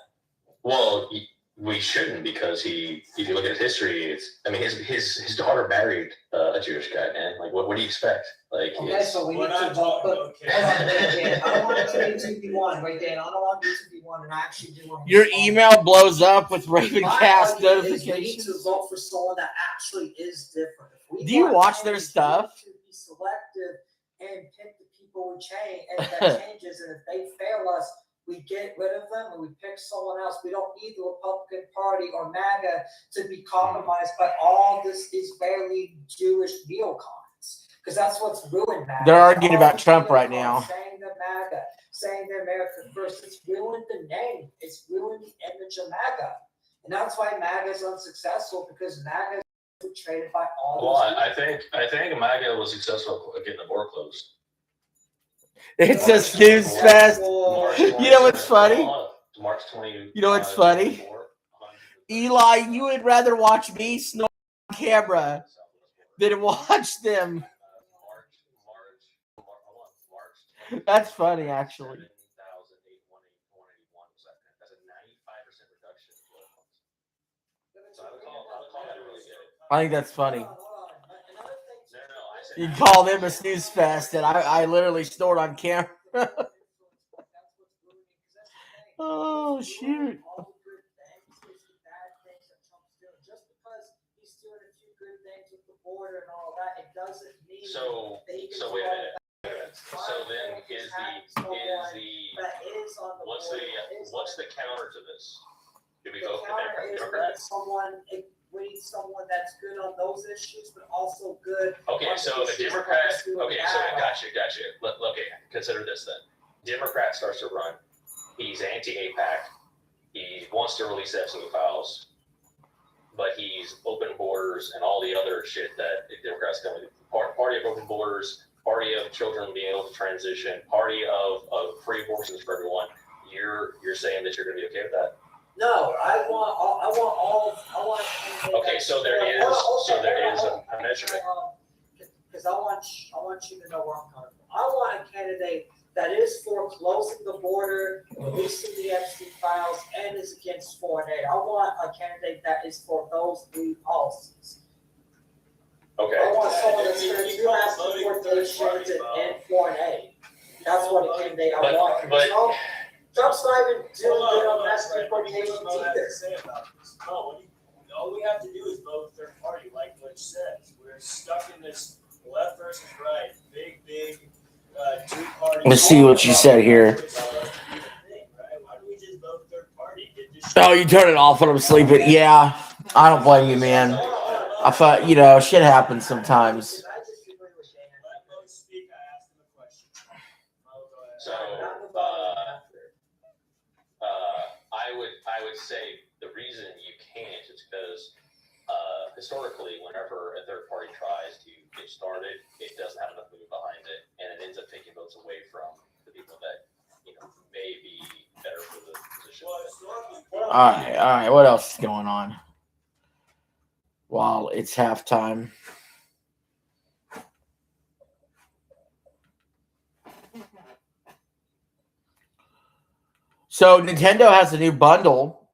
Well, we shouldn't, because if you look at his history, his daughter married a Jewish guy, man. Like, what do you expect? Like, okay, so we need to vote. I don't want it to be one, right, Dan? I don't want it to be one, and I actually do want your email blows up with Ravencast notifications. We need to vote for someone that actually is different. Do you watch their stuff? We need to be selective and pick the people we change, and that changes. And if they fail us, we get rid of them and we pick someone else. We don't need the Republican Party or MAGA to be compromised by all this Israeli Jewish neocons, because that's what's ruined MAGA. They're arguing about Trump right now. Saying they're MAGA, saying they're America first. It's ruined the name. It's ruined the image of MAGA. And that's why MAGA is unsuccessful, because MAGA is portrayed by all. Well, I think MAGA was successful at getting the door closed. It's a snooze fest. You know what's funny? March 20. You know what's funny? Eli, you would rather watch me snore on camera than watch them. That's funny, actually. I think that's funny. You call them a snooze fest, and I literally snored on camera. Oh, shoot. Just because he's doing a few good things with the border and all that, it doesn't mean So wait a minute. So then what's the counter to this? Do we vote for Democrat? We need someone that's good on those issues, but also good. Okay, so the Democrat. Okay, so gotcha. Okay, consider this then. Democrat starts to run. He's anti-APAC. He wants to release absolute files, but he's open borders and all the other shit that the Democrats come with. Party of open borders, party of children being able to transition, party of free abortions for everyone. You're saying that you're going to be okay with that? No, I want all. Okay, so there is a measurement. Because I want you to know where I'm coming from. I want a candidate that is for closing the border, releasing the Epstein files, and is against foreign aid. I want a candidate that is for those three policies. Okay. I want someone that's going to do mass deportations and foreign aid. That's what a candidate I want. Trump's not even doing good on mass deportations either. All we have to do is vote third party, like Glitch says. We're stuck in this left versus right, big two-party. Let's see what you said here. Why don't we just vote third party? Oh, you turn it off when I'm sleeping. Yeah, I don't blame you, man. I thought, shit happens sometimes. So, I would say the reason you can't is because historically, whenever a third party tries to get started, it doesn't have enough movement behind it, and it ends up taking votes away from the people that may be better for the position. All right. What else is going on? While it's halftime. So Nintendo has a new bundle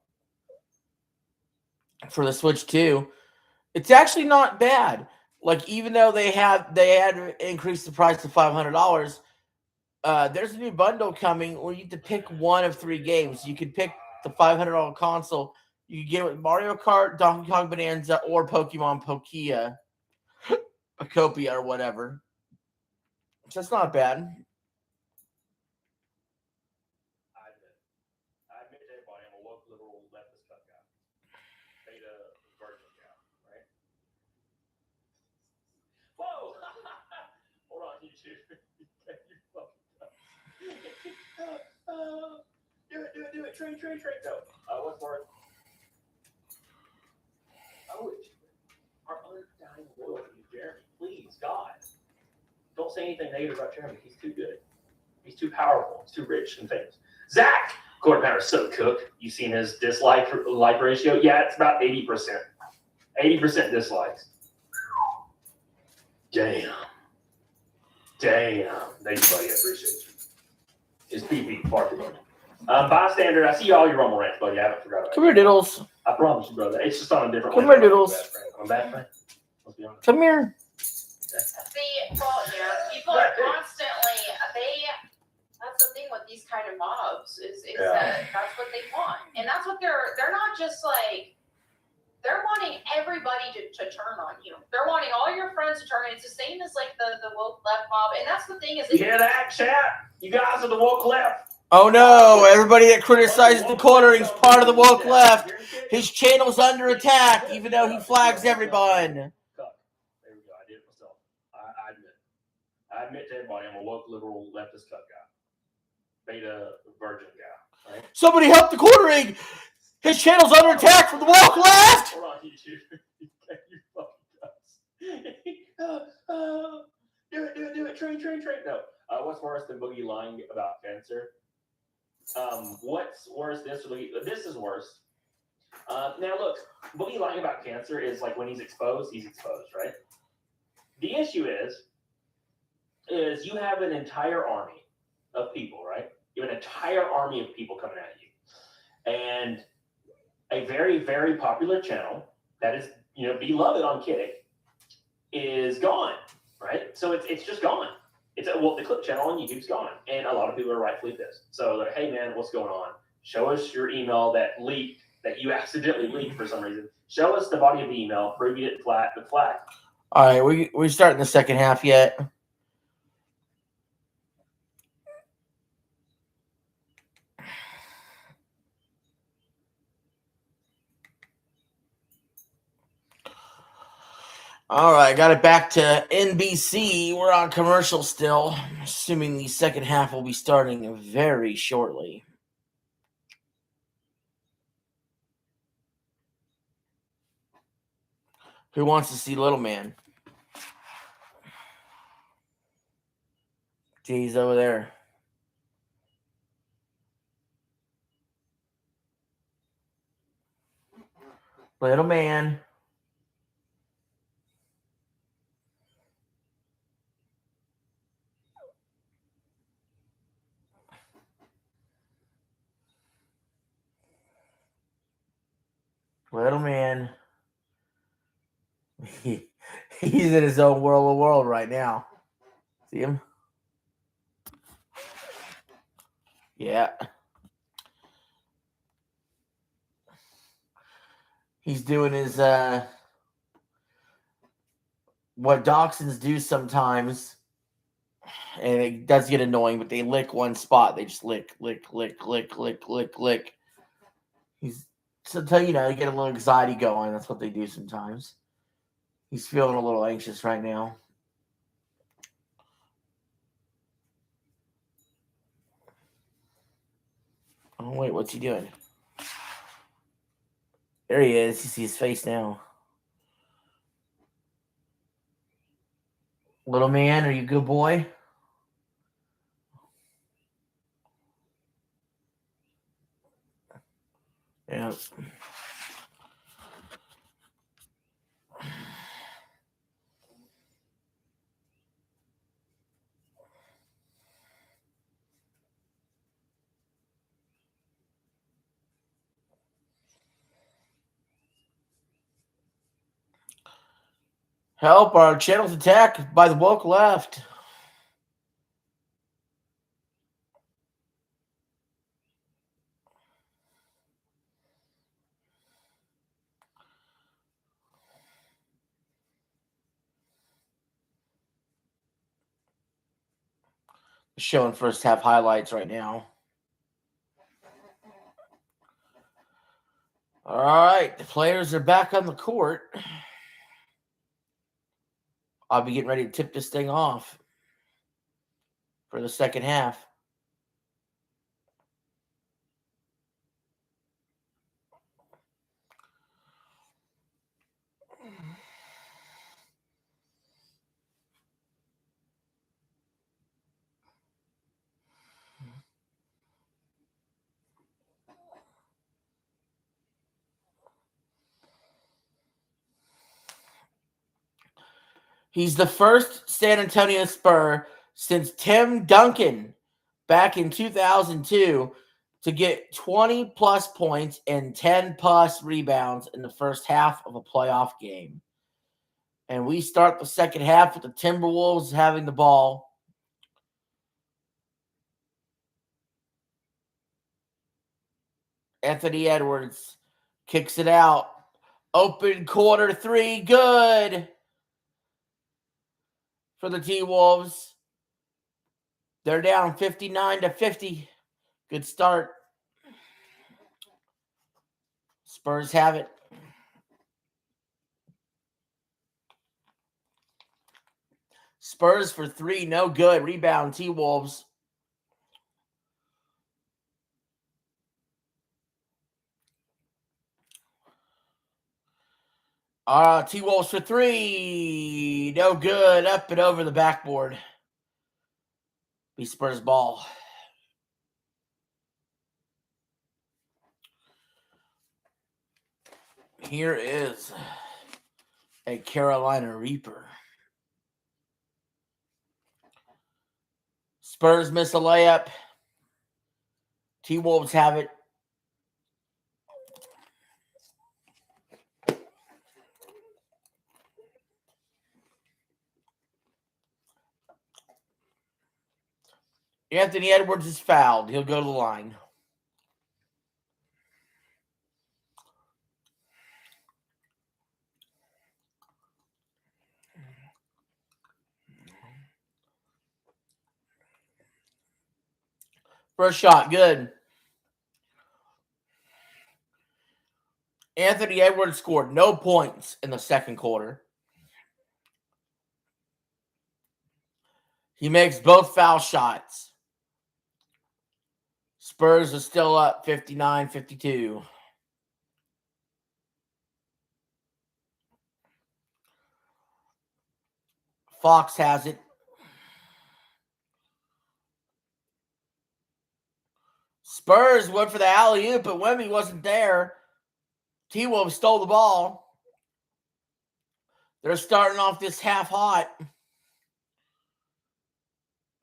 for the Switch 2. It's actually not bad. Like, even though they had increased the price to $500, there's a new bundle coming where you have to pick one of 3 games. You could pick the $500 console. You could get it with Mario Kart, Donkey Kong Bonanza, or Pokemon Pokia, Copia, or whatever. So it's not bad. I admit to everybody, I'm a woke liberal leftist cut guy. Beta virgin guy, right? Whoa! Hold on, YouTube. Do it. Trade. No. What's more? Our undying loyalty to Jeremy. Please, God. Don't say anything negative about Jeremy. He's too good. He's too powerful. He's too rich and famous. Zach! Quarter pounder so cooked. You seen his dislike ratio? Yeah, it's about 80%. 80% dislikes. Damn. Thanks, buddy. I appreciate you. His pee far too much. Bystander, I see all your Rumble rants, buddy. I haven't forgot about it. Come here, Diddles. I promise you, brother. It's just on a different Come here, Diddles. I'm a bad friend. Let's be honest. Come here. People are constantly, that's the thing with these kind of mobs is that that's what they want. And that's what they're not just like, they're wanting everybody to turn on you. They're wanting all your friends to turn on. It's the same as like the woke left mob. And that's the thing is, you hear that, chat? You guys are the woke left. Oh no, everybody that criticizes the cornering is part of the woke left. His channel's under attack, even though he flags everyone. There we go. I did it myself. I admit to everybody, I'm a woke liberal leftist cut guy. Beta virgin guy. Right? Somebody help the cornering! His channel's under attack from the woke left! Hold on, YouTube. You fucking guys. Do it. Trade. No. What's worse than Boogie lying about cancer? What's worse? This is worse. Now look, Boogie lying about cancer is like when he's exposed, right? The issue is you have an entire army of people, right? You have an entire army of people coming at you. And a very, very popular channel that is, beloved on Kiddick is gone, right? So it's just gone. The clip channel on YouTube's gone, and a lot of people are rightfully pissed. So they're, hey man, what's going on? Show us your email that you accidentally leaked for some reason. Show us the body of the email, prove you didn't flag. All right, we starting the second half yet? All right, got it back to NBC. We're on commercial still. I'm assuming the second half will be starting very shortly. Who wants to see Little Man? He's over there. Little Man. Little man. He's in his own world right now. See him? Yeah. He's doing his what dachshunds do sometimes, and it does get annoying, but they lick one spot. They just lick. He's so you know, you get a little anxiety going. That's what they do sometimes. He's feeling a little anxious right now. Oh wait, what's he doing? There he is. You see his face now. Little man, are you a good boy? Yeah. Help, our channel's attacked by the woke left. Showing first half highlights right now. All right, the players are back on the court. I'll be getting ready to tip this thing off for the second half. He's the first San Antonio Spur since Tim Duncan back in 2002 to get 20-plus points and 10-plus rebounds in the first half of a playoff game. And we start the second half with the Timberwolves having the ball. Anthony Edwards kicks it out. Open quarter three, good for the T-Wolves. They're down 59-50. Good start. Spurs have it. Spurs for three, no good. Rebound, T-Wolves. T-Wolves for three, no good. Up and over the backboard. Be Spurs ball. Here is a Carolina Reaper. Spurs miss a layup. T-Wolves have it. Anthony Edwards is fouled. He'll go to the line. First shot, good. Anthony Edwards scored no points in the second quarter. He makes both foul shots. Spurs are still up 59-52. Fox has it. Spurs went for the alley-oop, but Wemby wasn't there. T-Wolves stole the ball. They're starting off this half hot.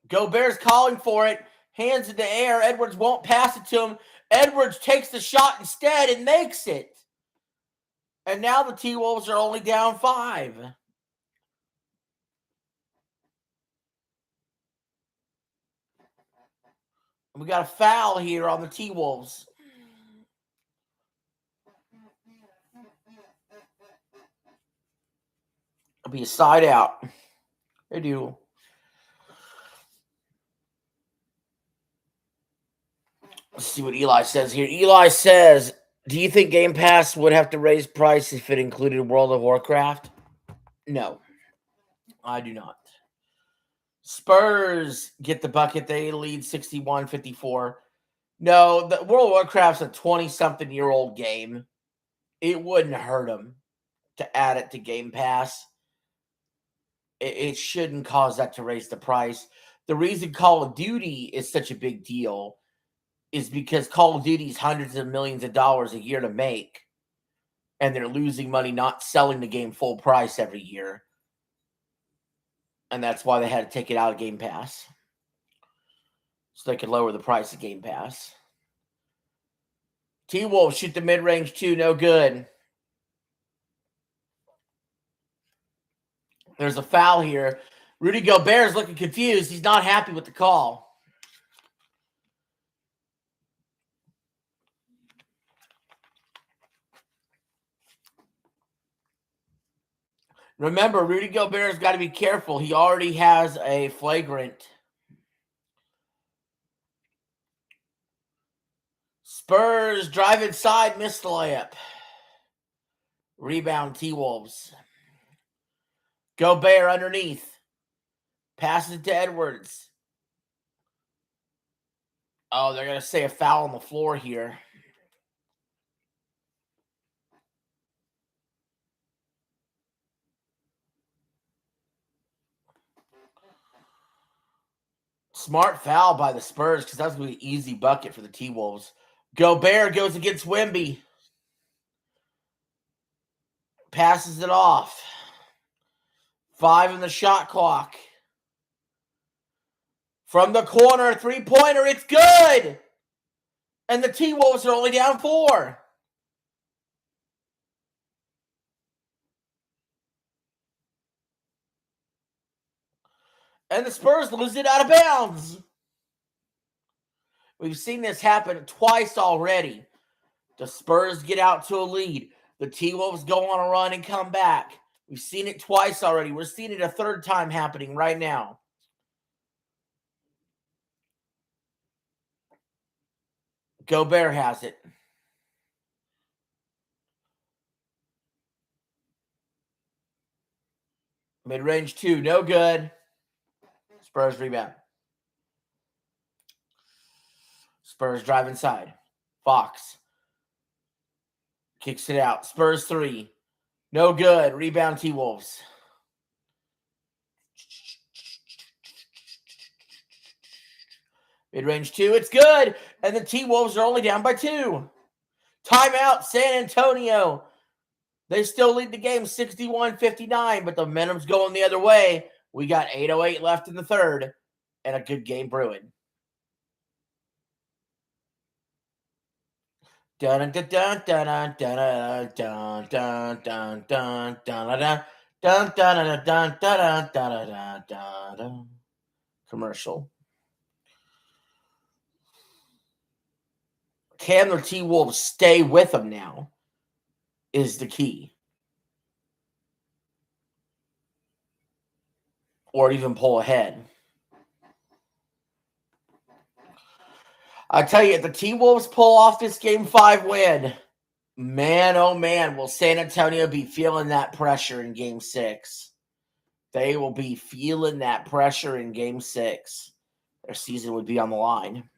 Gobert's calling for it. Hands in the air. Edwards won't pass it to him. Edwards takes the shot instead and makes it. And now the T-Wolves are only down 5. We got a foul here on the T-Wolves. It'll be a side out. They do. Let's see what Eli says here. Eli says, do you think Game Pass would have to raise price if it included World of Warcraft? No, I do not. Spurs get the bucket. They lead 61-54. No, the World of Warcraft's a 20-something-year-old game. It wouldn't hurt them to add it to Game Pass. It shouldn't cause that to raise the price. The reason Call of Duty is such a big deal is because Call of Duty is hundreds of millions of dollars a year to make, and they're losing money not selling the game full price every year. And that's why they had to take it out of Game Pass, so they could lower the price of Game Pass. T-Wolves shoot the mid-range 2, no good. There's a foul here. Rudy Gobert is looking confused. He's not happy with the call. Remember, Rudy Gobert's got to be careful. He already has a flagrant. Spurs drive inside, missed the layup. Rebound, T-Wolves. Gobert underneath. Passes it to Edwards. Oh, they're going to say a foul on the floor here. Smart foul by the Spurs because that's going to be an easy bucket for the T-Wolves. Gobert goes against Wemby. Passes it off. 5 in the shot clock. From the corner, three-pointer, it's good! And the T-Wolves are only down 4. And the Spurs lose it out of bounds. We've seen this happen twice already. The Spurs get out to a lead. The T-Wolves go on a run and come back. We've seen it twice already. We're seeing it a third time happening right now. Gobert has it. Mid-range 2, no good. Spurs rebound. Spurs drive inside. Fox kicks it out. Spurs 3. No good. Rebound T-Wolves. Mid-range 2. It's good. And the T-Wolves are only down by 2. Timeout, San Antonio. They still lead the game 61-59, but the momentum's going the other way. We got 8:08 left in the third and a good game brewing. Dun dun dun dun dun dun dun dun dun dun dun dun dun dun dun dun. Commercial. Can the T-Wolves stay with them now is the key. Or even pull ahead. I tell you, if the T-Wolves pull off this Game 5 win, man, oh man, will San Antonio be feeling that pressure in Game 6. They will be feeling that pressure in Game 6. Their season would be on the line.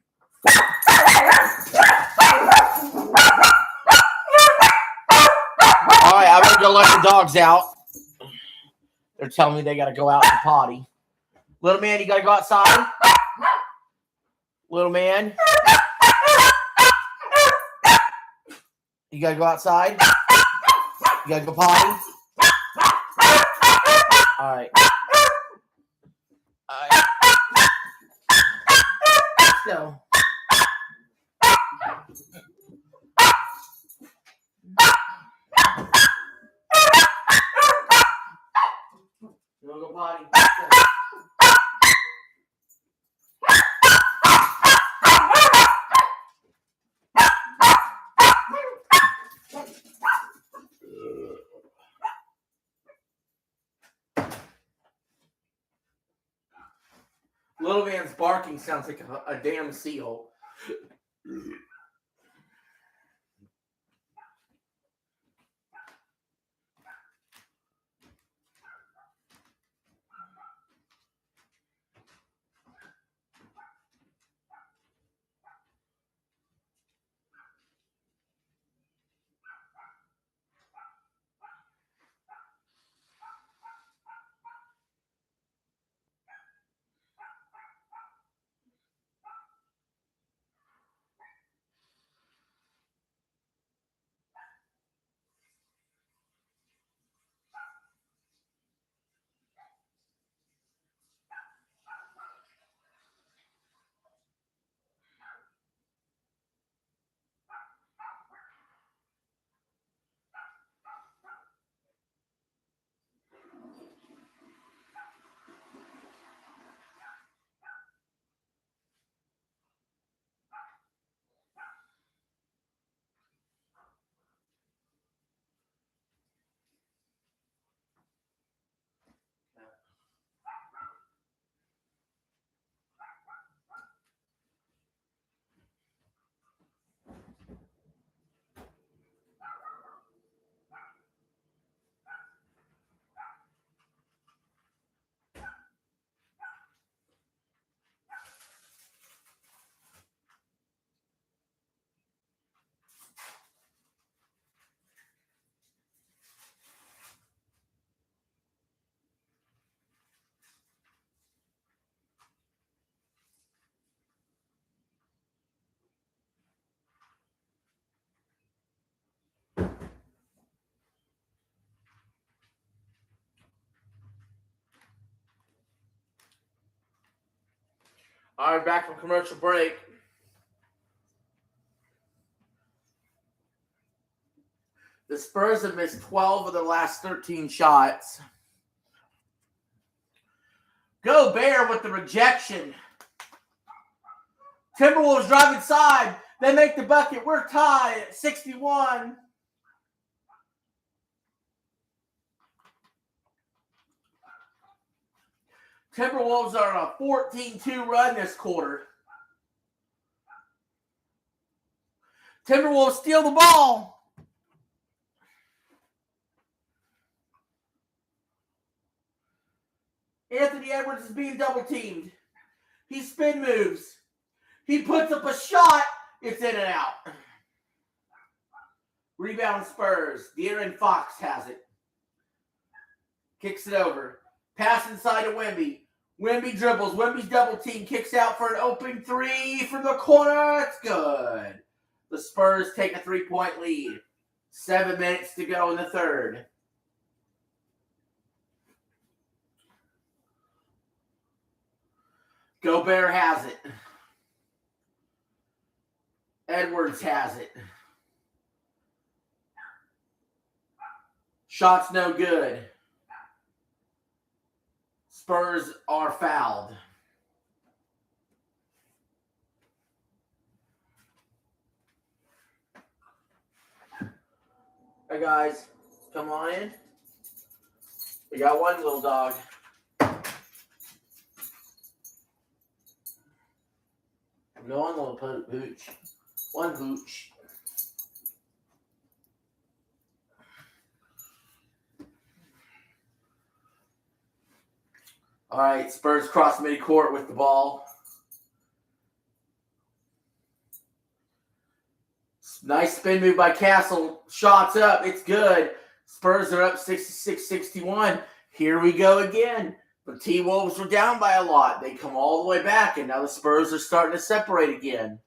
All right, I'm going to go let the dogs out. They're telling me they got to go out and potty. Little man, you got to go outside? Little man? You got to go outside? You got to go potty? All right. All right. Let's go. potty. Little man's barking sounds like a damn seal. All right, back from commercial break. The Spurs have missed 12 of their last 13 shots. Gobert with the rejection. Timberwolves drive inside. They make the bucket. We're tied at 61. Timberwolves are on a 14-2 run this quarter. Timberwolves steal the ball. Anthony Edwards is being double teamed. He spin moves. He puts up a shot. It's in and out. Rebound Spurs. De'Aaron Fox has it. Kicks it over. Pass inside to Wemby. Wemby dribbles. Wemby's double team. Kicks out for an open three from the corner. It's good. The Spurs take a 3-point lead. 7 minutes to go in the third. Gobert has it. Edwards has it. Shot's no good. Spurs are fouled. Hey guys, come on in. We got one little dog. No one little pooch. One pooch. All right, Spurs cross midcourt with the ball. Nice spin move by Castle. Shots up. It's good. Spurs are up 66-61. Here we go again. The T-Wolves were down by a lot. They come all the way back, and now the Spurs are starting to separate again.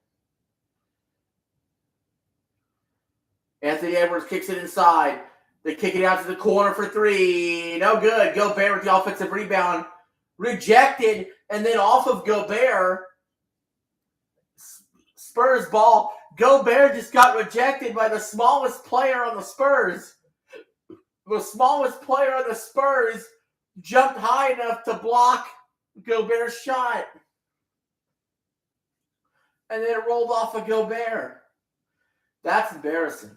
Anthony Edwards kicks it inside. They kick it out to the corner for three. No good. Gobert with the offensive rebound. Rejected, and then off of Gobert. Spurs ball. Gobert just got rejected by the smallest player on the Spurs. The smallest player on the Spurs jumped high enough to block Gobert's shot. And then it rolled off of Gobert. That's embarrassing.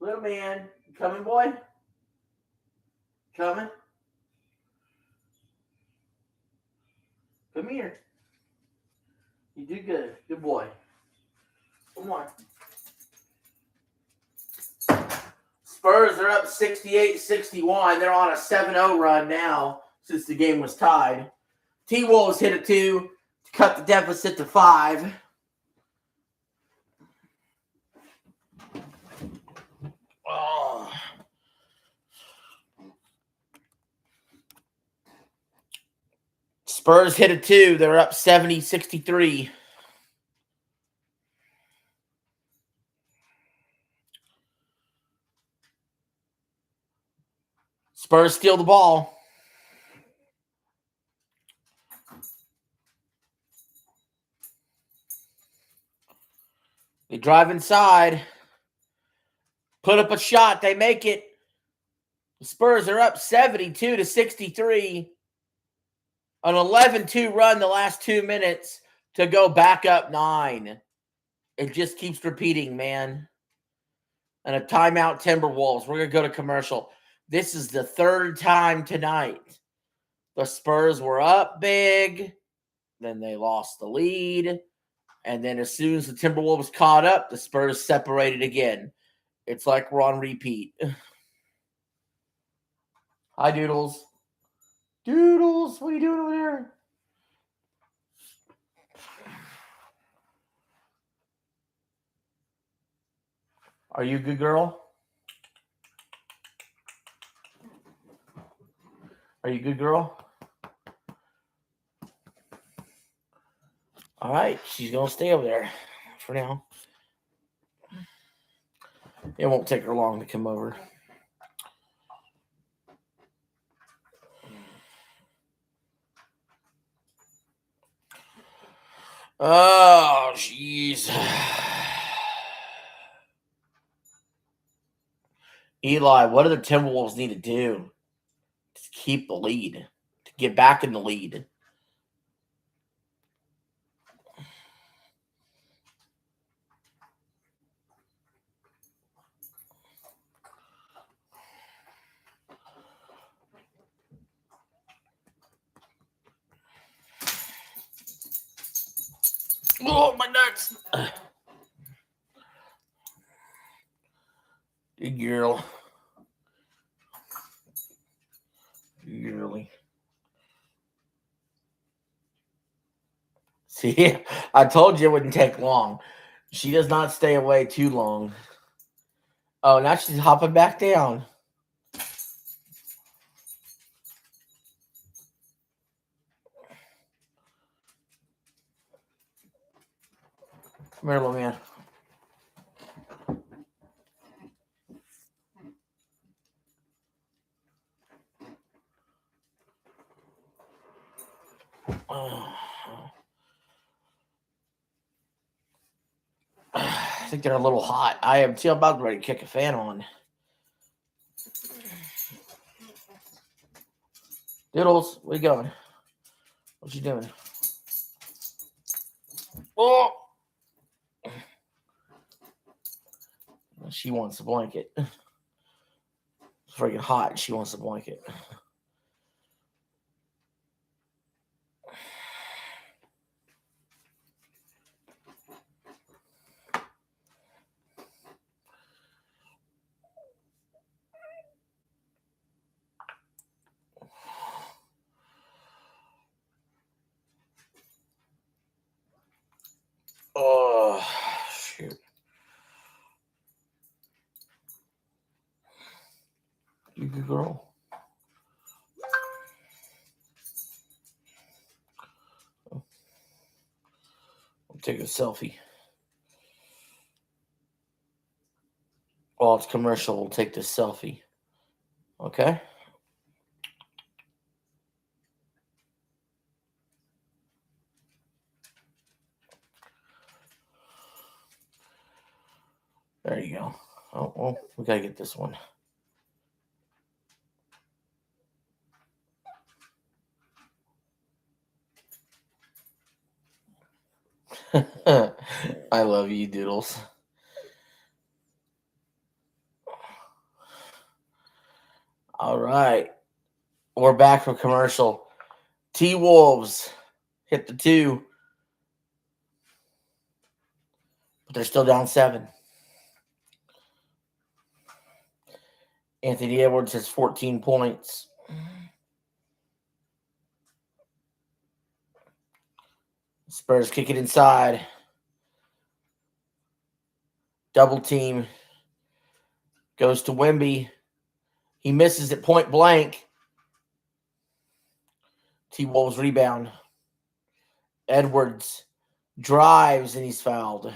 Little man, you coming, boy? Coming? Come here. You do good. Good boy. Come on. Spurs are up 68-61. They're on a 7-0 run now since the game was tied. T-Wolves hit a 2 to cut the deficit to 5. Oh. Spurs hit a 2. They're up 70-63. Spurs steal the ball. They drive inside. Put up a shot. They make it. The Spurs are up 72-63. An 11-2 run the last 2 minutes to go back up 9. It just keeps repeating, man. And a timeout, Timberwolves. We're going to go to commercial. This is the third time tonight. The Spurs were up big. Then they lost the lead. And then as soon as the Timberwolves caught up, the Spurs separated again. It's like we're on repeat. Hi, Doodles. Doodles, what are you doing over there? Are you a good girl? Are you a good girl? All right, she's going to stay over there for now. It won't take her long to come over. Oh, jeez. Eli, what do the Timberwolves need to do to keep the lead, to get back in the lead? Oh, my nuts. Good girl. Good girly. See, I told you it wouldn't take long. She does not stay away too long. Oh, now she's hopping back down. Come here, little man. I think they're a little hot. I am too about ready to kick a fan on. Doodles, where you going? What you doing? Oh! She wants a blanket. It's freaking hot. She wants a blanket. Oh, shoot. You good girl. I'll take a selfie. While it's commercial, we'll take this selfie. Okay? There you go. Oh, well, we got to get this one. I love you, Doodles. All right. We're back from commercial. T-Wolves hit the 2. But they're still down 7. Anthony Edwards has 14 points. Spurs kick it inside. Double team. Goes to Wemby. He misses it point blank. T-Wolves rebound. Edwards drives and he's fouled.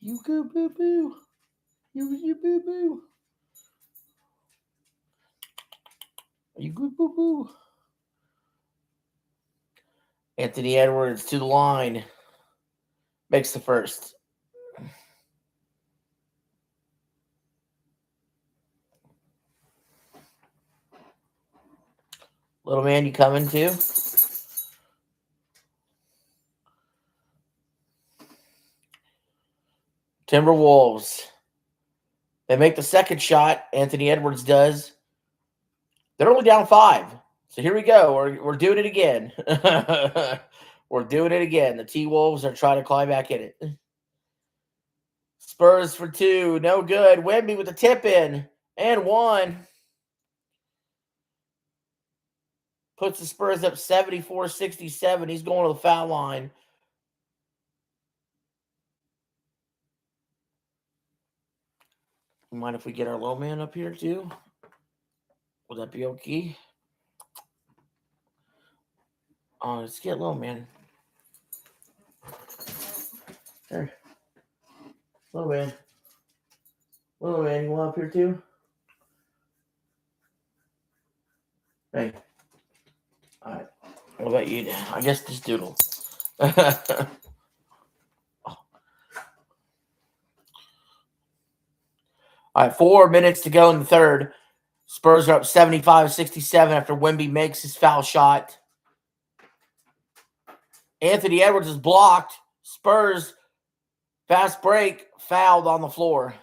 You go boo boo. You boo boo. You go boo boo. Anthony Edwards to the line. Makes the first. Little man, you coming too? Timberwolves. They make the second shot. Anthony Edwards does. They're only down 5. So here we go. We're doing it again. We're doing it again. The T-Wolves are trying to climb back in it. Spurs for 2. No good. Wemby with the tip in. And 1. Puts the Spurs up 74-67. He's going to the foul line. Mind if we get our low man up here too? Would that be okay? Let's get low man. There. Low man. Low man, you want up here too? Hey. Alright. What about you? I guess just doodle. All right, 4 minutes to go in the third. Spurs are up 75-67 after Wemby makes his foul shot. Anthony Edwards is blocked. Spurs, fast break, fouled on the floor.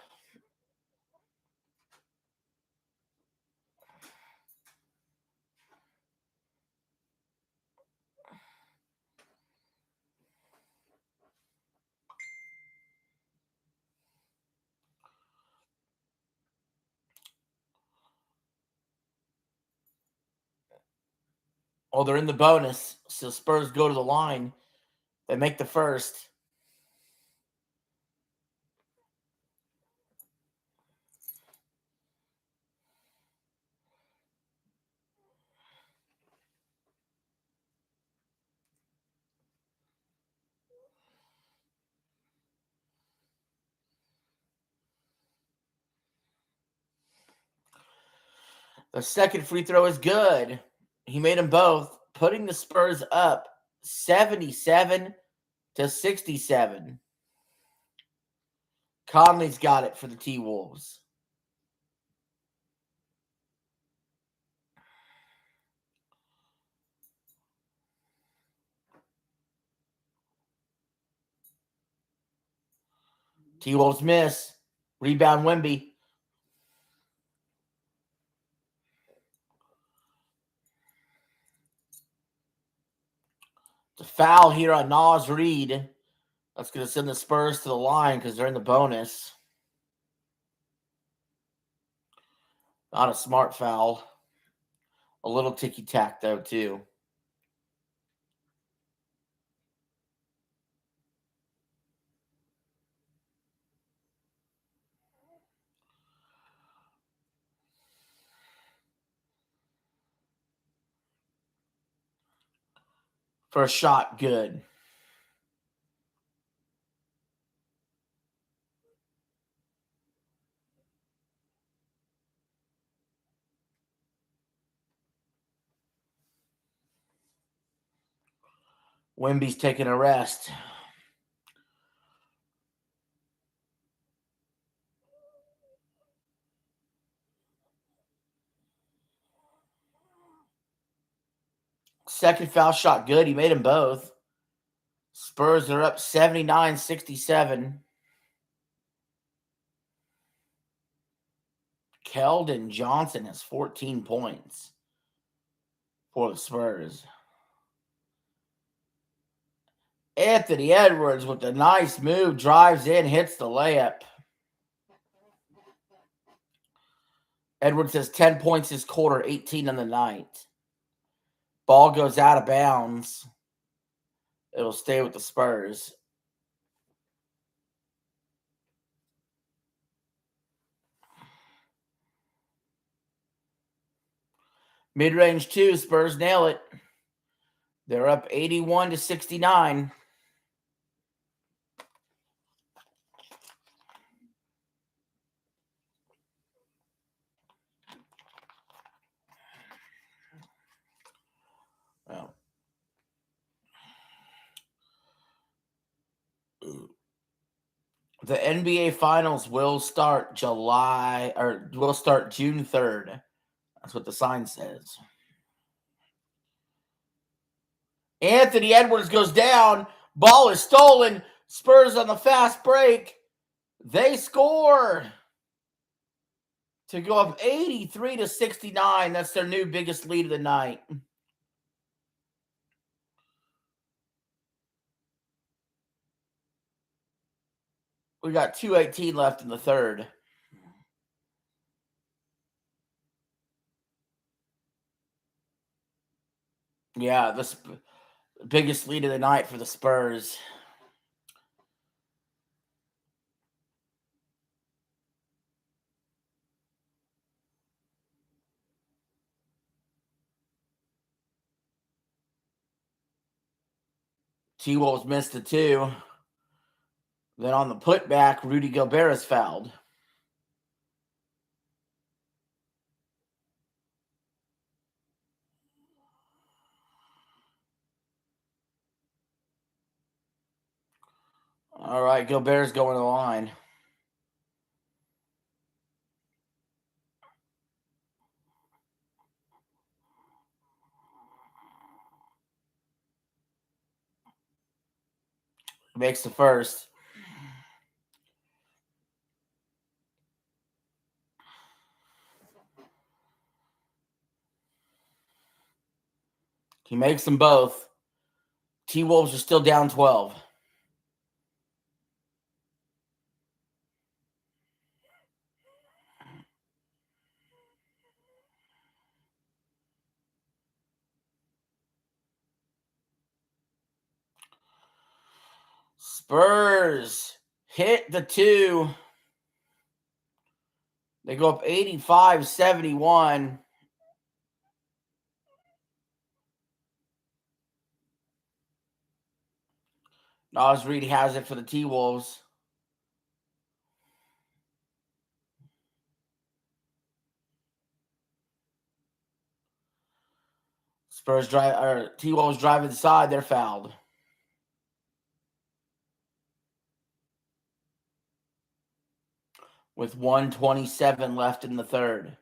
Oh, they're in the bonus. So Spurs go to the line. They make the first. The second free throw is good. He made them both, putting the Spurs up 77-67. Conley's got it for the T-Wolves. T-Wolves miss. Rebound Wemby. The foul here on Nas Reed. That's going to send the Spurs to the line because they're in the bonus. Not a smart foul. A little ticky-tack, though, too. First shot, good. Wemby's taking a rest. Second foul shot good. He made them both. Spurs are up 79-67. Keldon Johnson has 14 points for the Spurs. Anthony Edwards with a nice move, drives in, hits the layup. Edwards has 10 points this quarter, 18 on the night. Ball goes out of bounds. It'll stay with the Spurs. Mid-range 2, Spurs nail it. They're up 81-69. Well, the NBA Finals will start June 3rd. That's what the sign says. Anthony Edwards goes down. Ball is stolen. Spurs on the fast break. They score to go up 83-69. That's their new biggest lead of the night. We got 2:18 left in the third. Yeah, the biggest lead of the night for the Spurs. T-Wolves missed it too. Then on the putback, Rudy Gobert is fouled. All right, Gobert's going to the line. Makes the first. He makes them both. T-Wolves are still down 12. Spurs hit the 2. They go up 85-71. Nas Reed has it for the T-Wolves. T-Wolves drive inside. They're fouled. With 1:27 left in the third.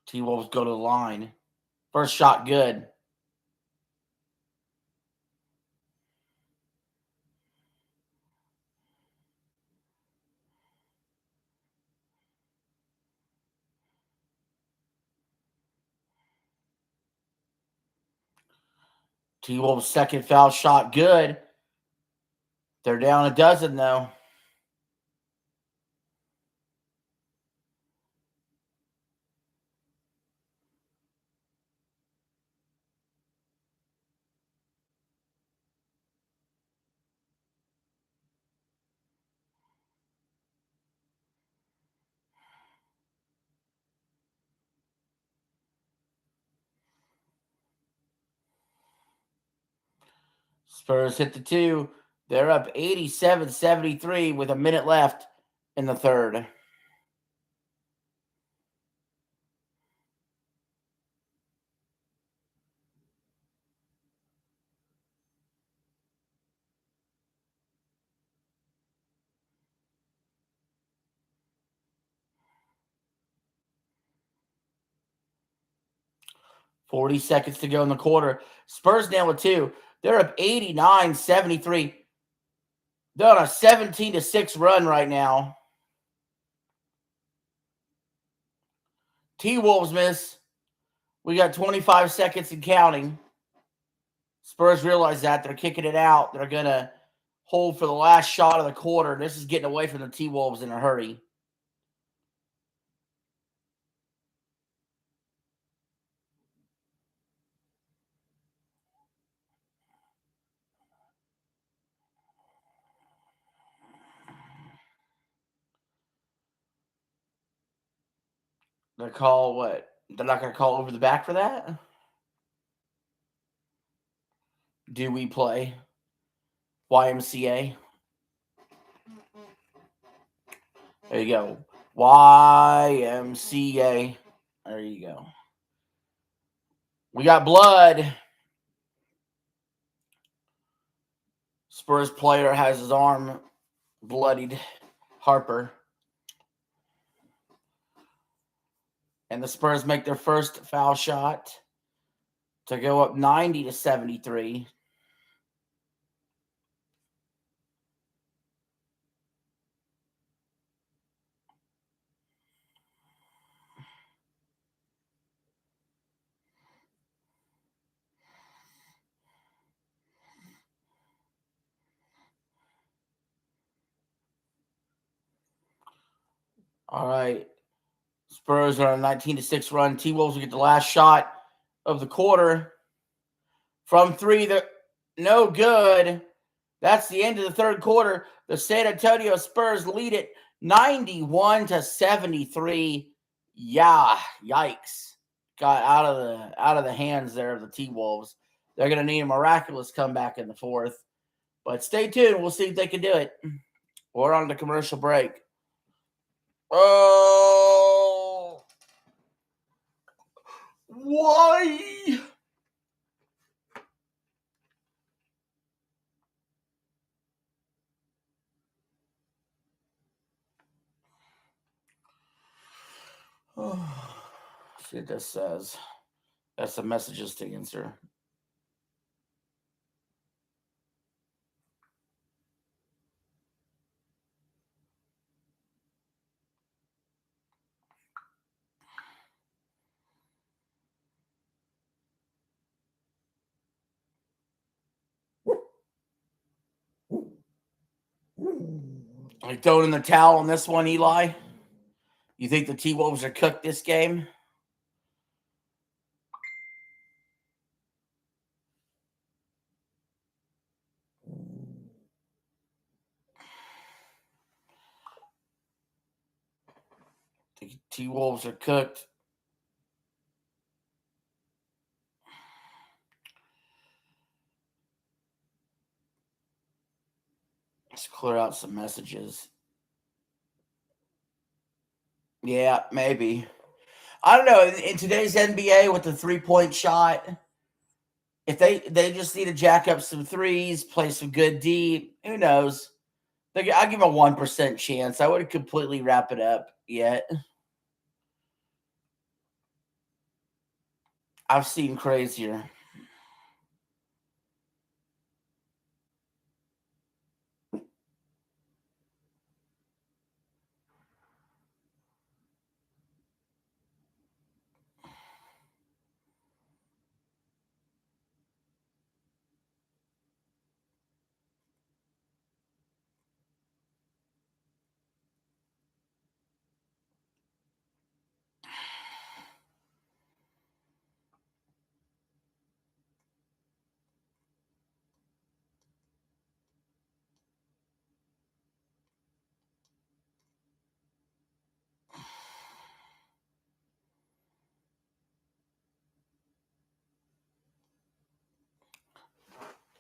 T-Wolves go to the line. First shot good. T-Wolves second foul shot good. They're down a dozen though. Spurs hit the 2. They're up 87-73 with a minute left in the third. $40 seconds to go in the quarter. Spurs down with 2. They're up 89-73. They're on a 17-6 run right now. T-Wolves miss. We got 25 seconds and counting. Spurs realize that. They're kicking it out. They're going to hold for the last shot of the quarter. This is getting away from the T-Wolves in a hurry. They call what? They're not going to call over the back for that? Do we play YMCA? There you go. YMCA. There you go. We got blood. Spurs player has his arm bloodied. Harper. And the Spurs make their first foul shot to go up 90-73. All right. Spurs are on a 19-6 run. T-Wolves will get the last shot of the quarter. From 3, they're no good. That's the end of the third quarter. The San Antonio Spurs lead it 91-73. Yeah, yikes. Got out of the hands there of the T-Wolves. They're going to need a miraculous comeback in the fourth. But stay tuned. We'll see if they can do it. We're on the commercial break. Oh, why? See what this says. That's the messages to answer. Are you throwing in the towel on this one, Eli? You think the T-Wolves are cooked this game? The T-Wolves are cooked. Let's clear out some messages. Yeah, maybe. I don't know. In today's NBA with the three-point shot, if they just need to jack up some threes, play some good D, who knows? I'll give them a 1% chance. I wouldn't completely wrap it up yet. I've seen crazier.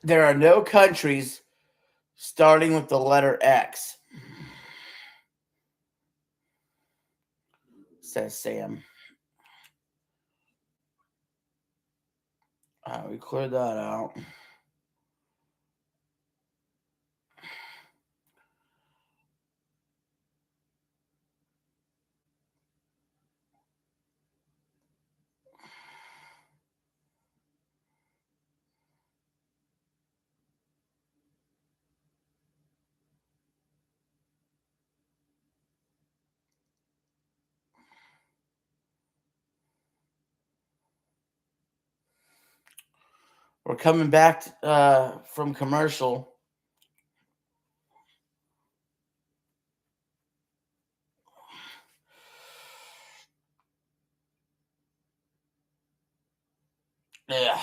There are no countries starting with the letter X, says Sam. We cleared that out. We're coming back from commercial. Yeah.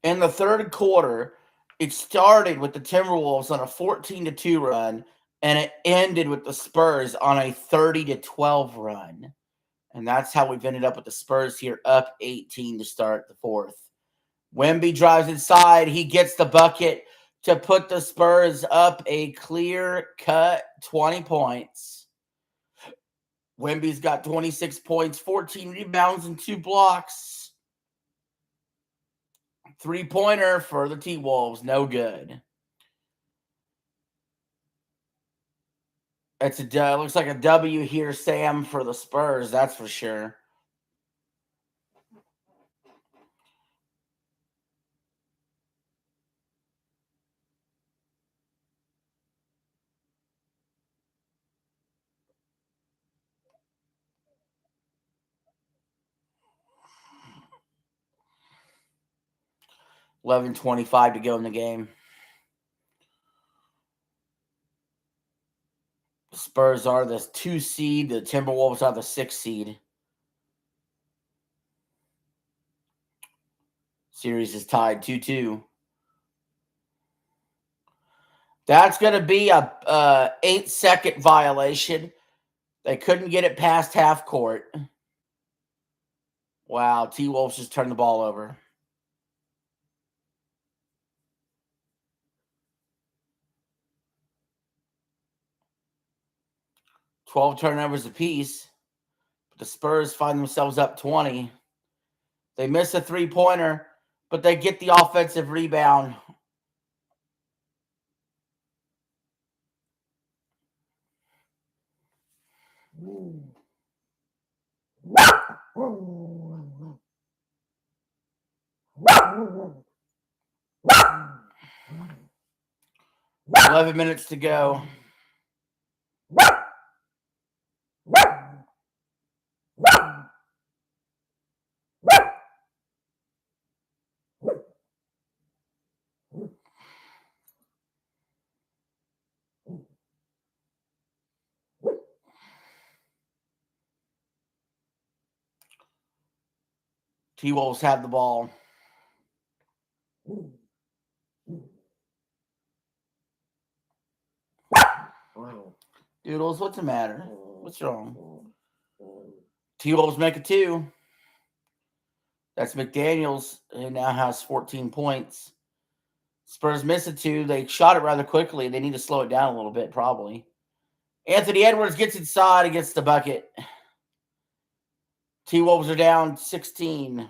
In the third quarter, it started with the Timberwolves on a 14-2 run, and it ended with the Spurs on a 30-12 run. And that's how we've ended up with the Spurs here up 18 to start the fourth. Wemby drives inside. He gets the bucket to put the Spurs up a clear-cut 20 points. Wemby's got 26 points, 14 rebounds, and 2 blocks. Three-pointer for the T-Wolves. No good. It looks like a W here, Sam, for the Spurs. That's for sure. $11:25 to go in the game. The Spurs are the 2 seed. The Timberwolves are the 6 seed. Series is tied 2-2. That's going to be a 8-second violation. They couldn't get it past half court. Wow, T-Wolves just turned the ball over. $12 turnovers apiece. The Spurs find themselves up 20. They miss a three-pointer, but they get the offensive rebound. Ooh. 11 minutes to go. T-Wolves have the ball. Doodles, what's the matter? What's wrong? T-Wolves make it 2. That's McDaniels, who now has 14 points. Spurs miss it 2. They shot it rather quickly. They need to slow it down a little bit, probably. Anthony Edwards gets inside and gets the bucket. T-Wolves are down 16.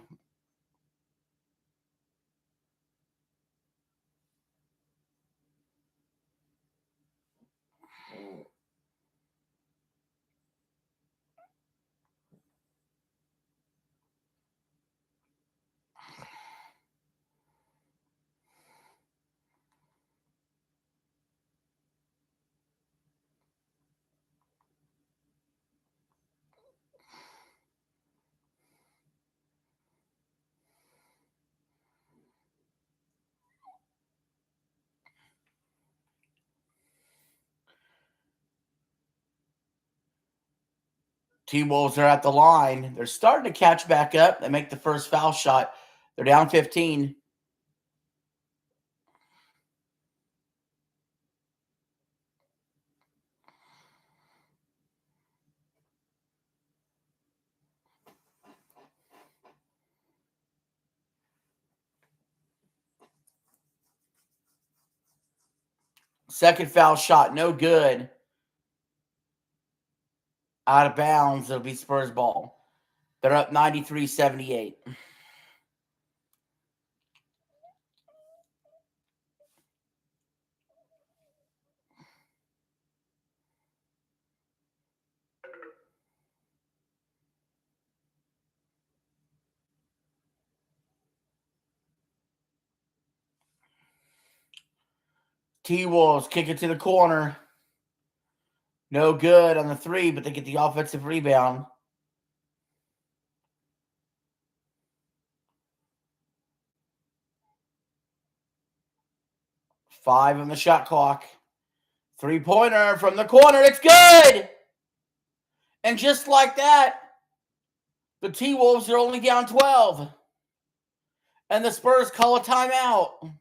T-Wolves are at the line. They're starting to catch back up. They make the first foul shot. They're down 15. Second foul shot, no good. Out of bounds. It'll be Spurs ball. They're up 93-78. T-Wolves kick it to the corner. No good on the three, but they get the offensive rebound. Five on the shot clock. Three-pointer from the corner. It's good! And just like that, the T-Wolves are only down 12. And the Spurs call a timeout.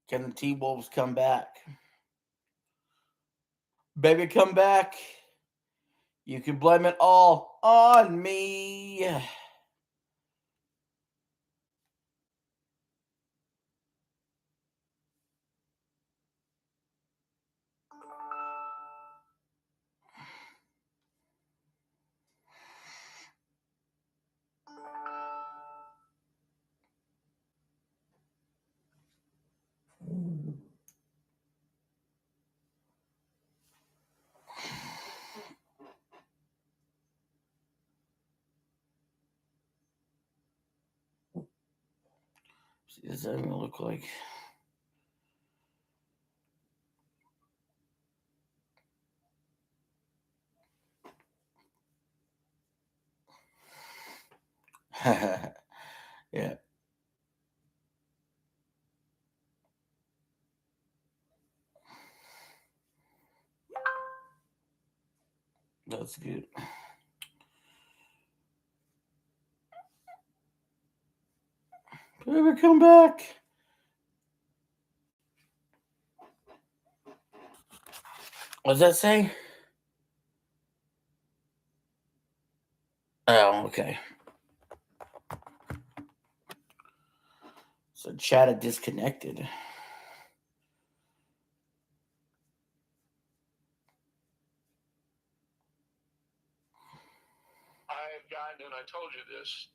Can the T-Wolves come back? Baby, come back. You can blame it all on me. See, does that even look like? Yeah. That's good. Baby, come back. What does that say? Oh, okay. So chat had disconnected. I've gotten, and I told you this.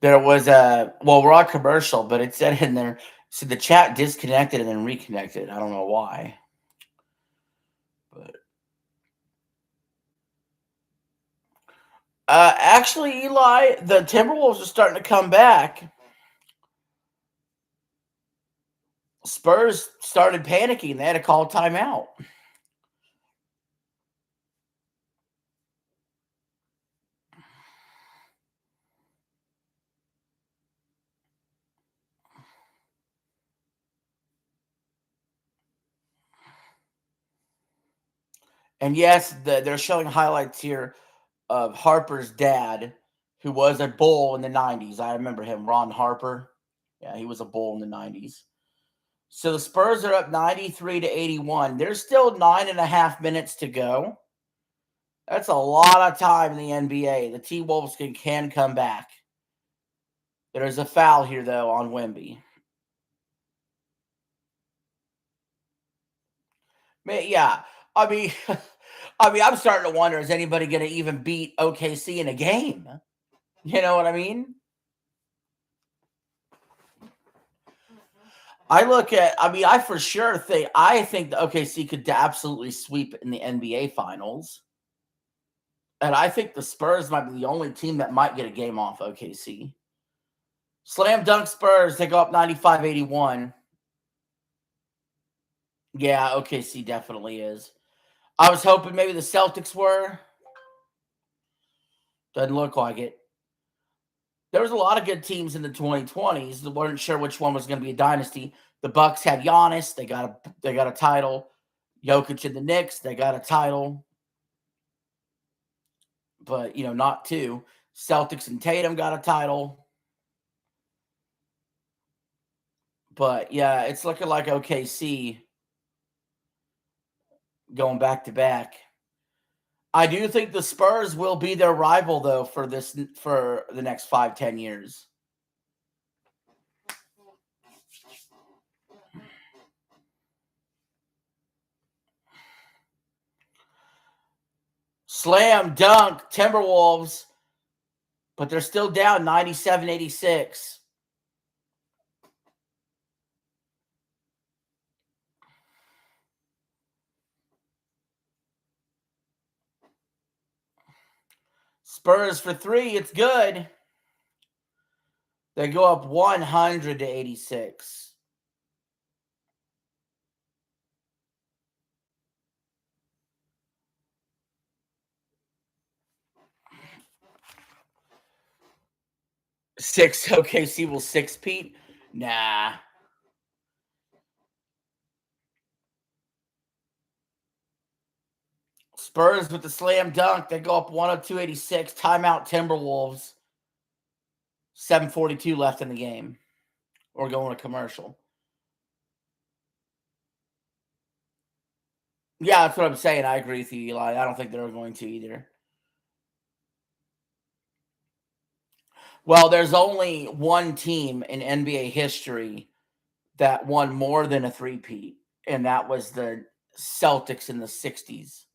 There was a we're on commercial, but it said in there, so the chat disconnected and then reconnected. I don't know why, but actually, Eli, the Timberwolves are starting to come back. Spurs started panicking; they had to call timeout. And yes, they're showing highlights here of Harper's dad, who was a Bull in the 90s. I remember him, Ron Harper. Yeah, he was a Bull in the 90s. So the Spurs are up 93-81. There's still 9.5 minutes to go. That's a lot of time in the NBA. The T-Wolves can come back. There's a foul here, though, on Wemby. Yeah, I mean, I mean, I'm starting to wonder, is anybody going to even beat OKC in a game? You know what I mean? I for sure think the OKC could absolutely sweep in the NBA Finals. And I think the Spurs might be the only team that might get a game off OKC. Slam dunk Spurs, they go up 95-81. Yeah, OKC definitely is. I was hoping maybe the Celtics were. Doesn't look like it. There was a lot of good teams in the 2020s that weren't sure which one was going to be a dynasty. The Bucks had Giannis. They got a title. Jokic and the Knicks, they got a title. But, not two. Celtics and Tatum got a title. But, yeah, it's looking like OKC going back to back. I do think the Spurs will be their rival, though, for the next 5-10 years. Slam dunk Timberwolves, but they're still down 97-86. Spurs for 3, it's good. They go up 100-86. Six OKC will 6-peat? Nah. Spurs with the slam dunk. They go up 102-86. Timeout Timberwolves. 7:42 left in the game. Or going to commercial. Yeah, that's what I'm saying. I agree with you, Eli. I don't think they're going to either. Well, there's only one team in NBA history that won more than a 3-peat, and that was the Celtics in the 60s.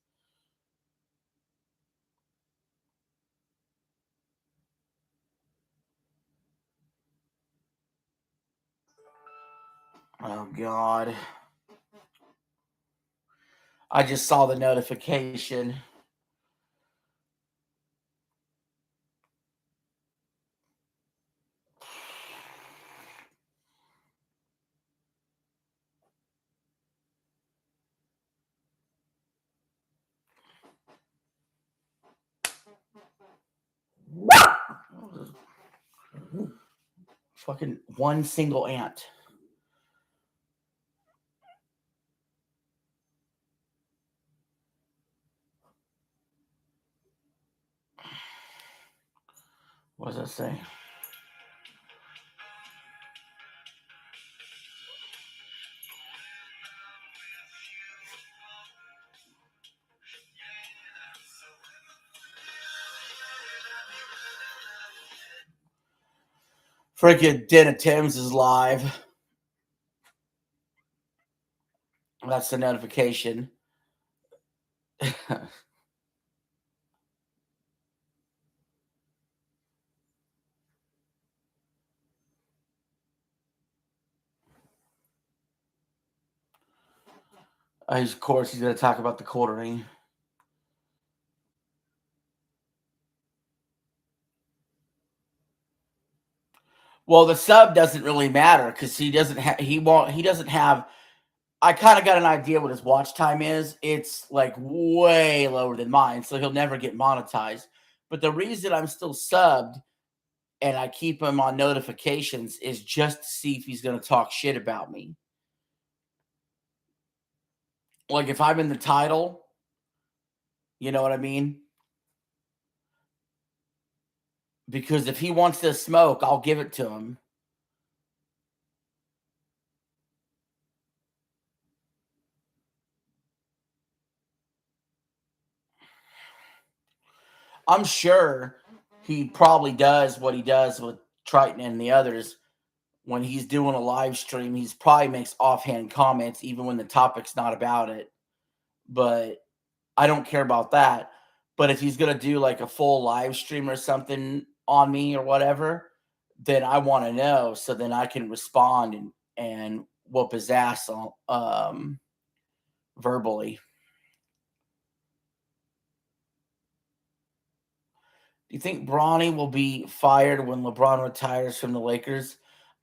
Oh, God. I just saw the notification. Fucking one single ant. What does that say? Freaking Dana Timms is live. That's the notification. Of course, he's going to talk about the quartering. Well, the sub doesn't really matter because he doesn't have. I kind of got an idea what his watch time is. It's like way lower than mine, so he'll never get monetized. But the reason I'm still subbed and I keep him on notifications is just to see if he's going to talk shit about me. Like if I'm in the title, you know what I mean? Because if he wants to smoke, I'll give it to him. I'm sure he probably does what he does with Triton and the others. When he's doing a live stream, he's probably makes offhand comments even when the topic's not about it. But I don't care about that. But if he's going to do like a full live stream or something on me or whatever, then I want to know so then I can respond and whoop his ass verbally. Do you think Bronny will be fired when LeBron retires from the Lakers?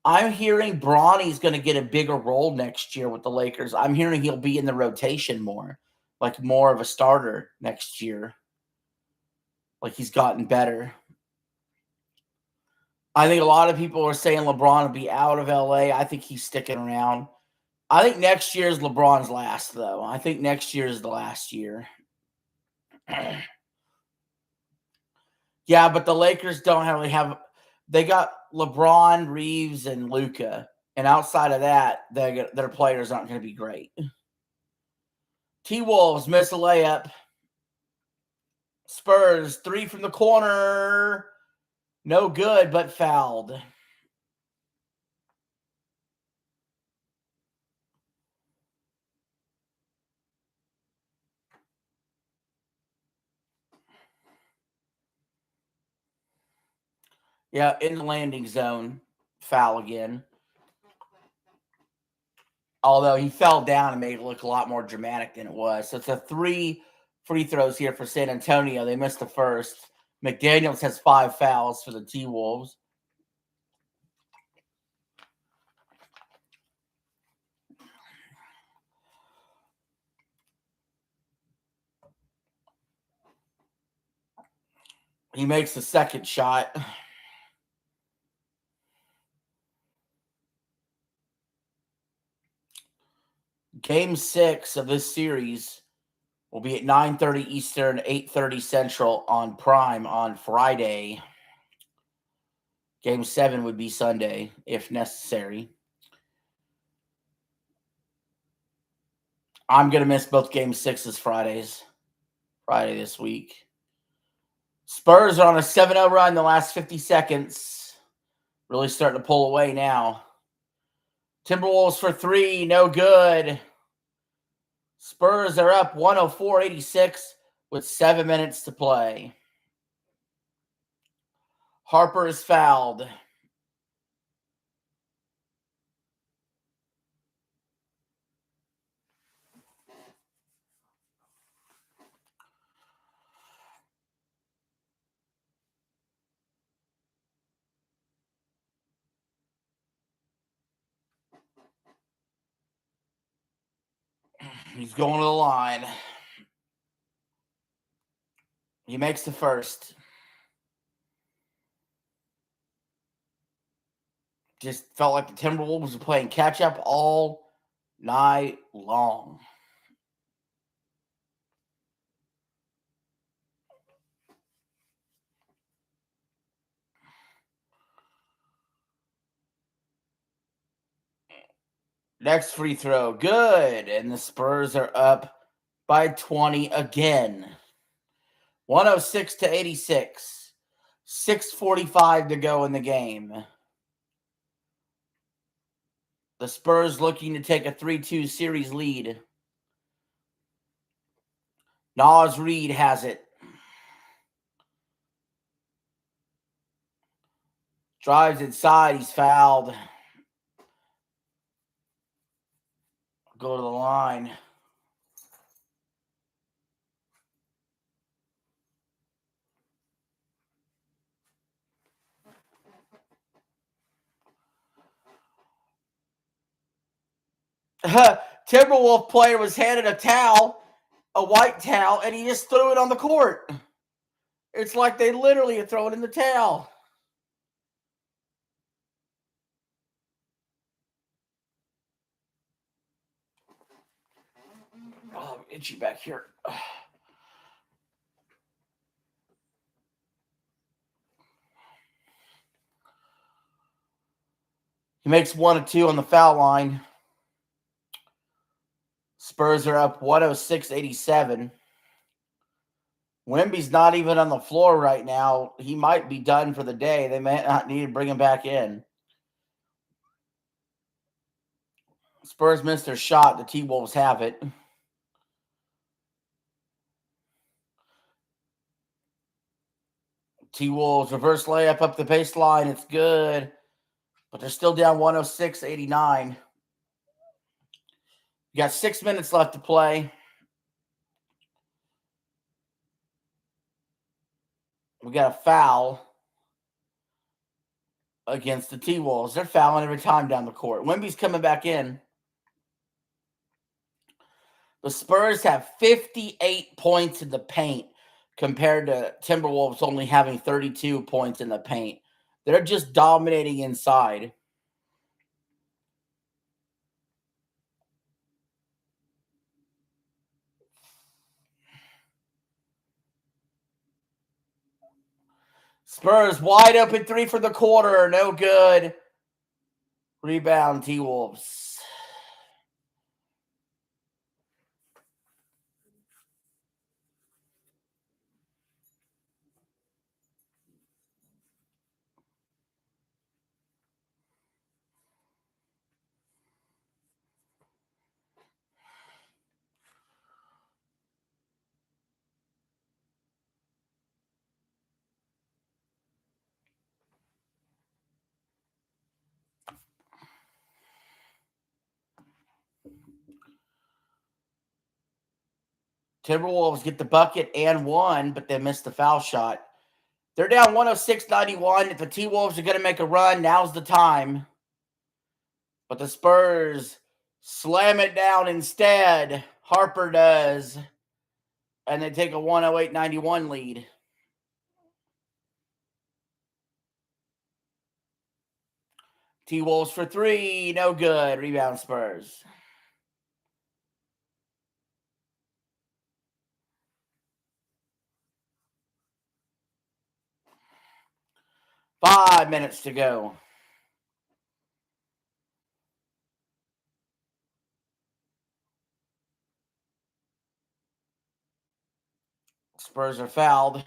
I'm hearing Bronny's going to get a bigger role next year with the Lakers. I'm hearing he'll be in the rotation more, like more of a starter next year. Like he's gotten better. I think a lot of people are saying LeBron will be out of LA. I think he's sticking around. I think next year is LeBron's last, though. I think next year is the last year. Yeah, but the Lakers don't really have. They got LeBron, Reeves, and Luka, and outside of that, their players aren't going to be great. T-Wolves miss a layup. Spurs 3 from the corner, no good, but fouled. Yeah, in the landing zone, foul again. Although he fell down and made it look a lot more dramatic than it was. So it's a 3 free throws here for San Antonio. They missed the first. McDaniels has 5 fouls for the T-Wolves. He makes the second shot. Game 6 of this series will be at 9:30 Eastern, 8:30 Central on Prime on Friday. Game 7 would be Sunday, if necessary. I'm going to miss both Game 6s Friday this week. Spurs are on a 7-0 run the last 50 seconds. Really starting to pull away now. Timberwolves for 3, no good. Spurs are up 104-86 with 7 minutes to play. Harper is fouled. He's going to the line. He makes the first. Just felt like the Timberwolves were playing catch-up all night long. Next free throw, good. And the Spurs are up by 20 again. 106-86. 6:45 to go in the game. The Spurs looking to take a 3-2 series lead. Naz Reid has it. Drives inside. He's fouled. Go to the line. Timberwolf player was handed a towel, a white towel, and he just threw it on the court. It's like they literally are throwing in the towel. Oh, I'm itchy back here. He makes 1 of 2 on the foul line. Spurs are up 106-87. Wemby's not even on the floor right now. He might be done for the day. They may not need to bring him back in. Spurs missed their shot. The T-Wolves have it. T-Wolves reverse layup up the baseline. It's good. But they're still down 106-89. You got 6 minutes left to play. We got a foul against the T-Wolves. They're fouling every time down the court. Wemby's coming back in. The Spurs have 58 points in the paint compared to Timberwolves only having 32 points in the paint. They're just dominating inside. Spurs wide open 3 for the quarter. No good. Rebound, T-Wolves. Timberwolves get the bucket and one, but they missed the foul shot. They're down 106-91. If the T-Wolves are going to make a run, now's the time. But the Spurs slam it down instead. Harper does. And they take a 108-91 lead. T-Wolves for 3. No good. Rebound, Spurs. Five minutes to go. Spurs are fouled.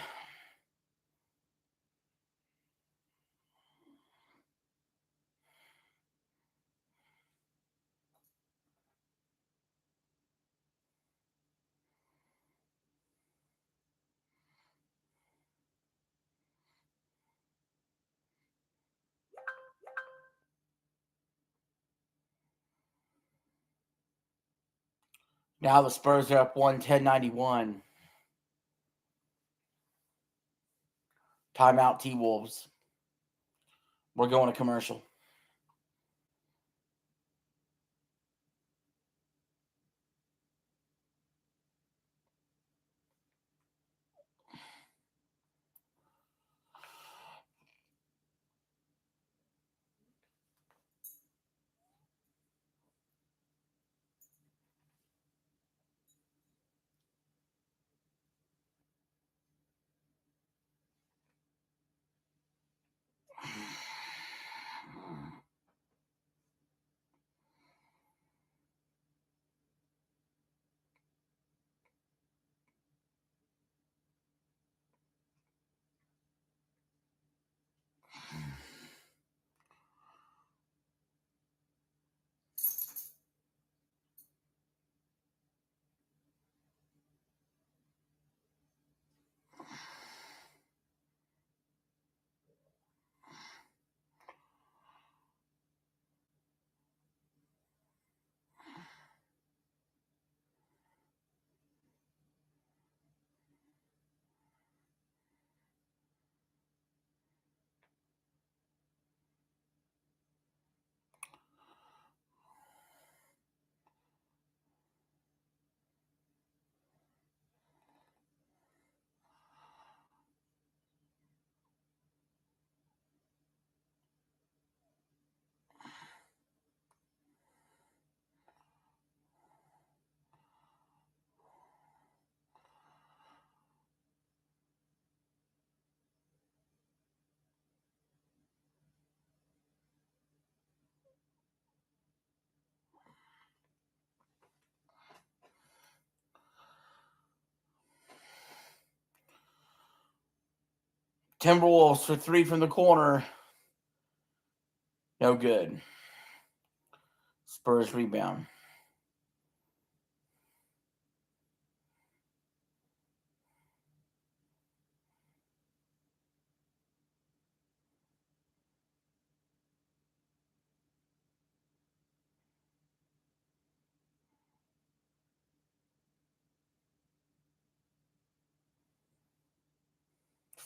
Now the Spurs are up 110-91. Timeout, T-Wolves. We're going to commercial. Timberwolves for 3 from the corner. No good. Spurs rebound.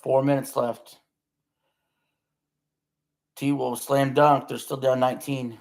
4 minutes left. T-Wolves slam dunk. They're still down 19.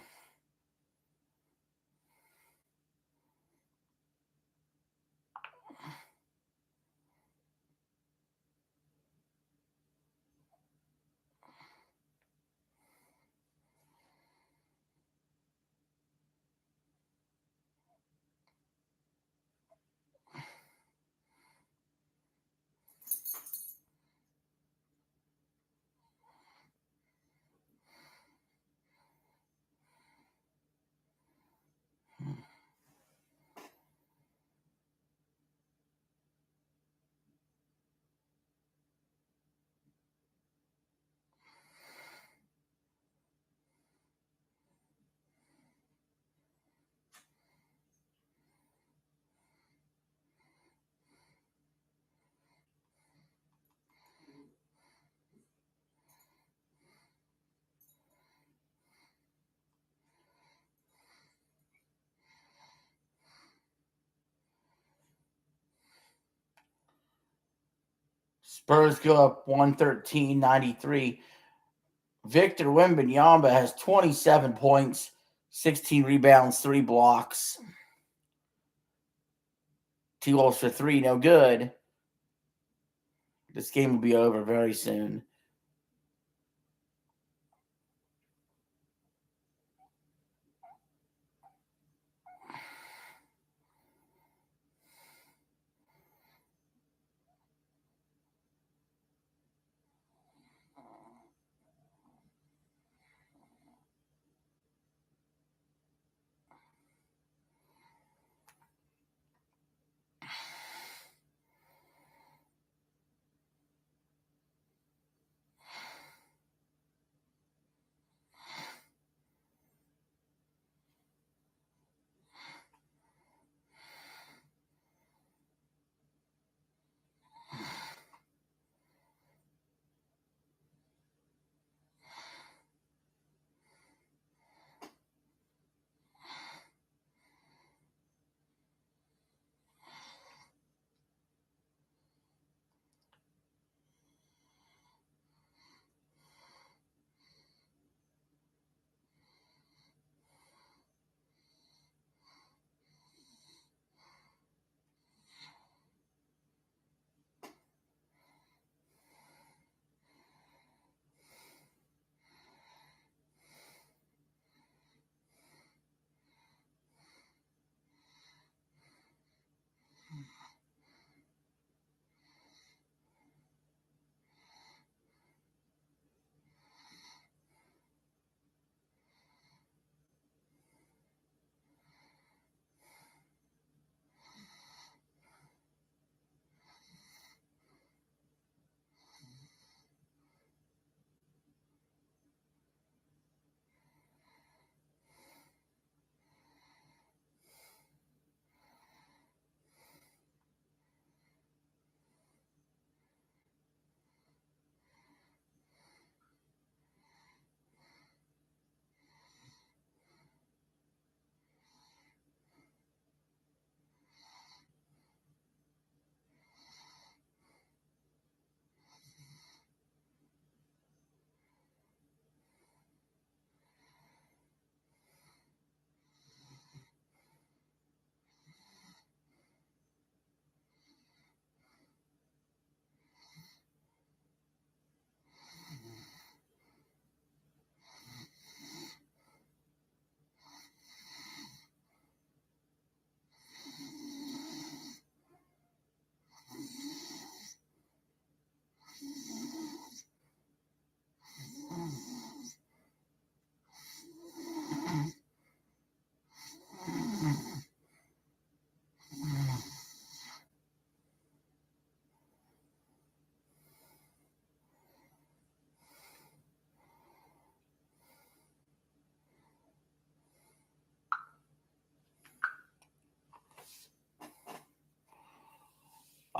Spurs go up 113-93. Victor Wembanyama has 27 points, 16 rebounds, 3 blocks. T-Wolves for 3, no good. This game will be over very soon.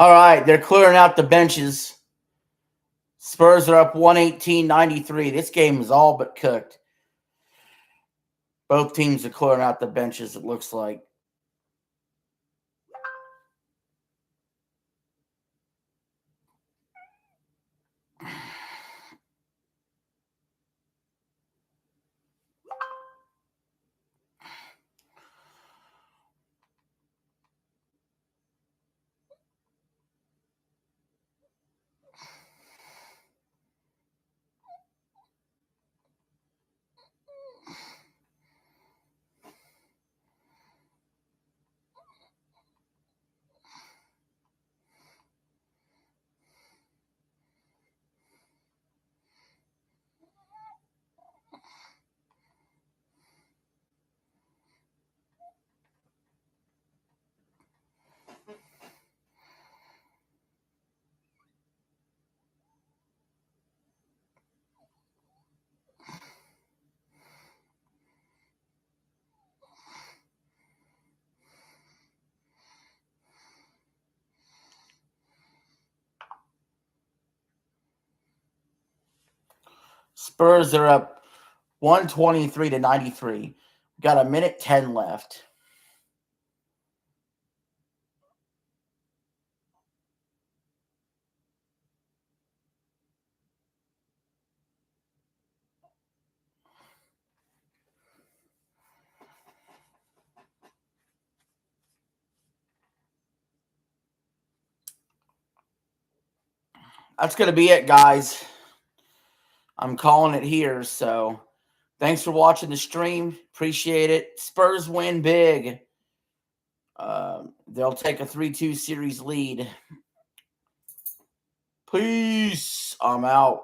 All right, they're clearing out the benches. Spurs are up 118-93. This game is all but cooked. Both teams are clearing out the benches, it looks like. Spurs are up 123-93. Got a minute 10 left. That's going to be it, guys. I'm calling it here. So thanks for watching the stream. Appreciate it. Spurs win big. They'll take a 3-2 series lead. Peace. I'm out.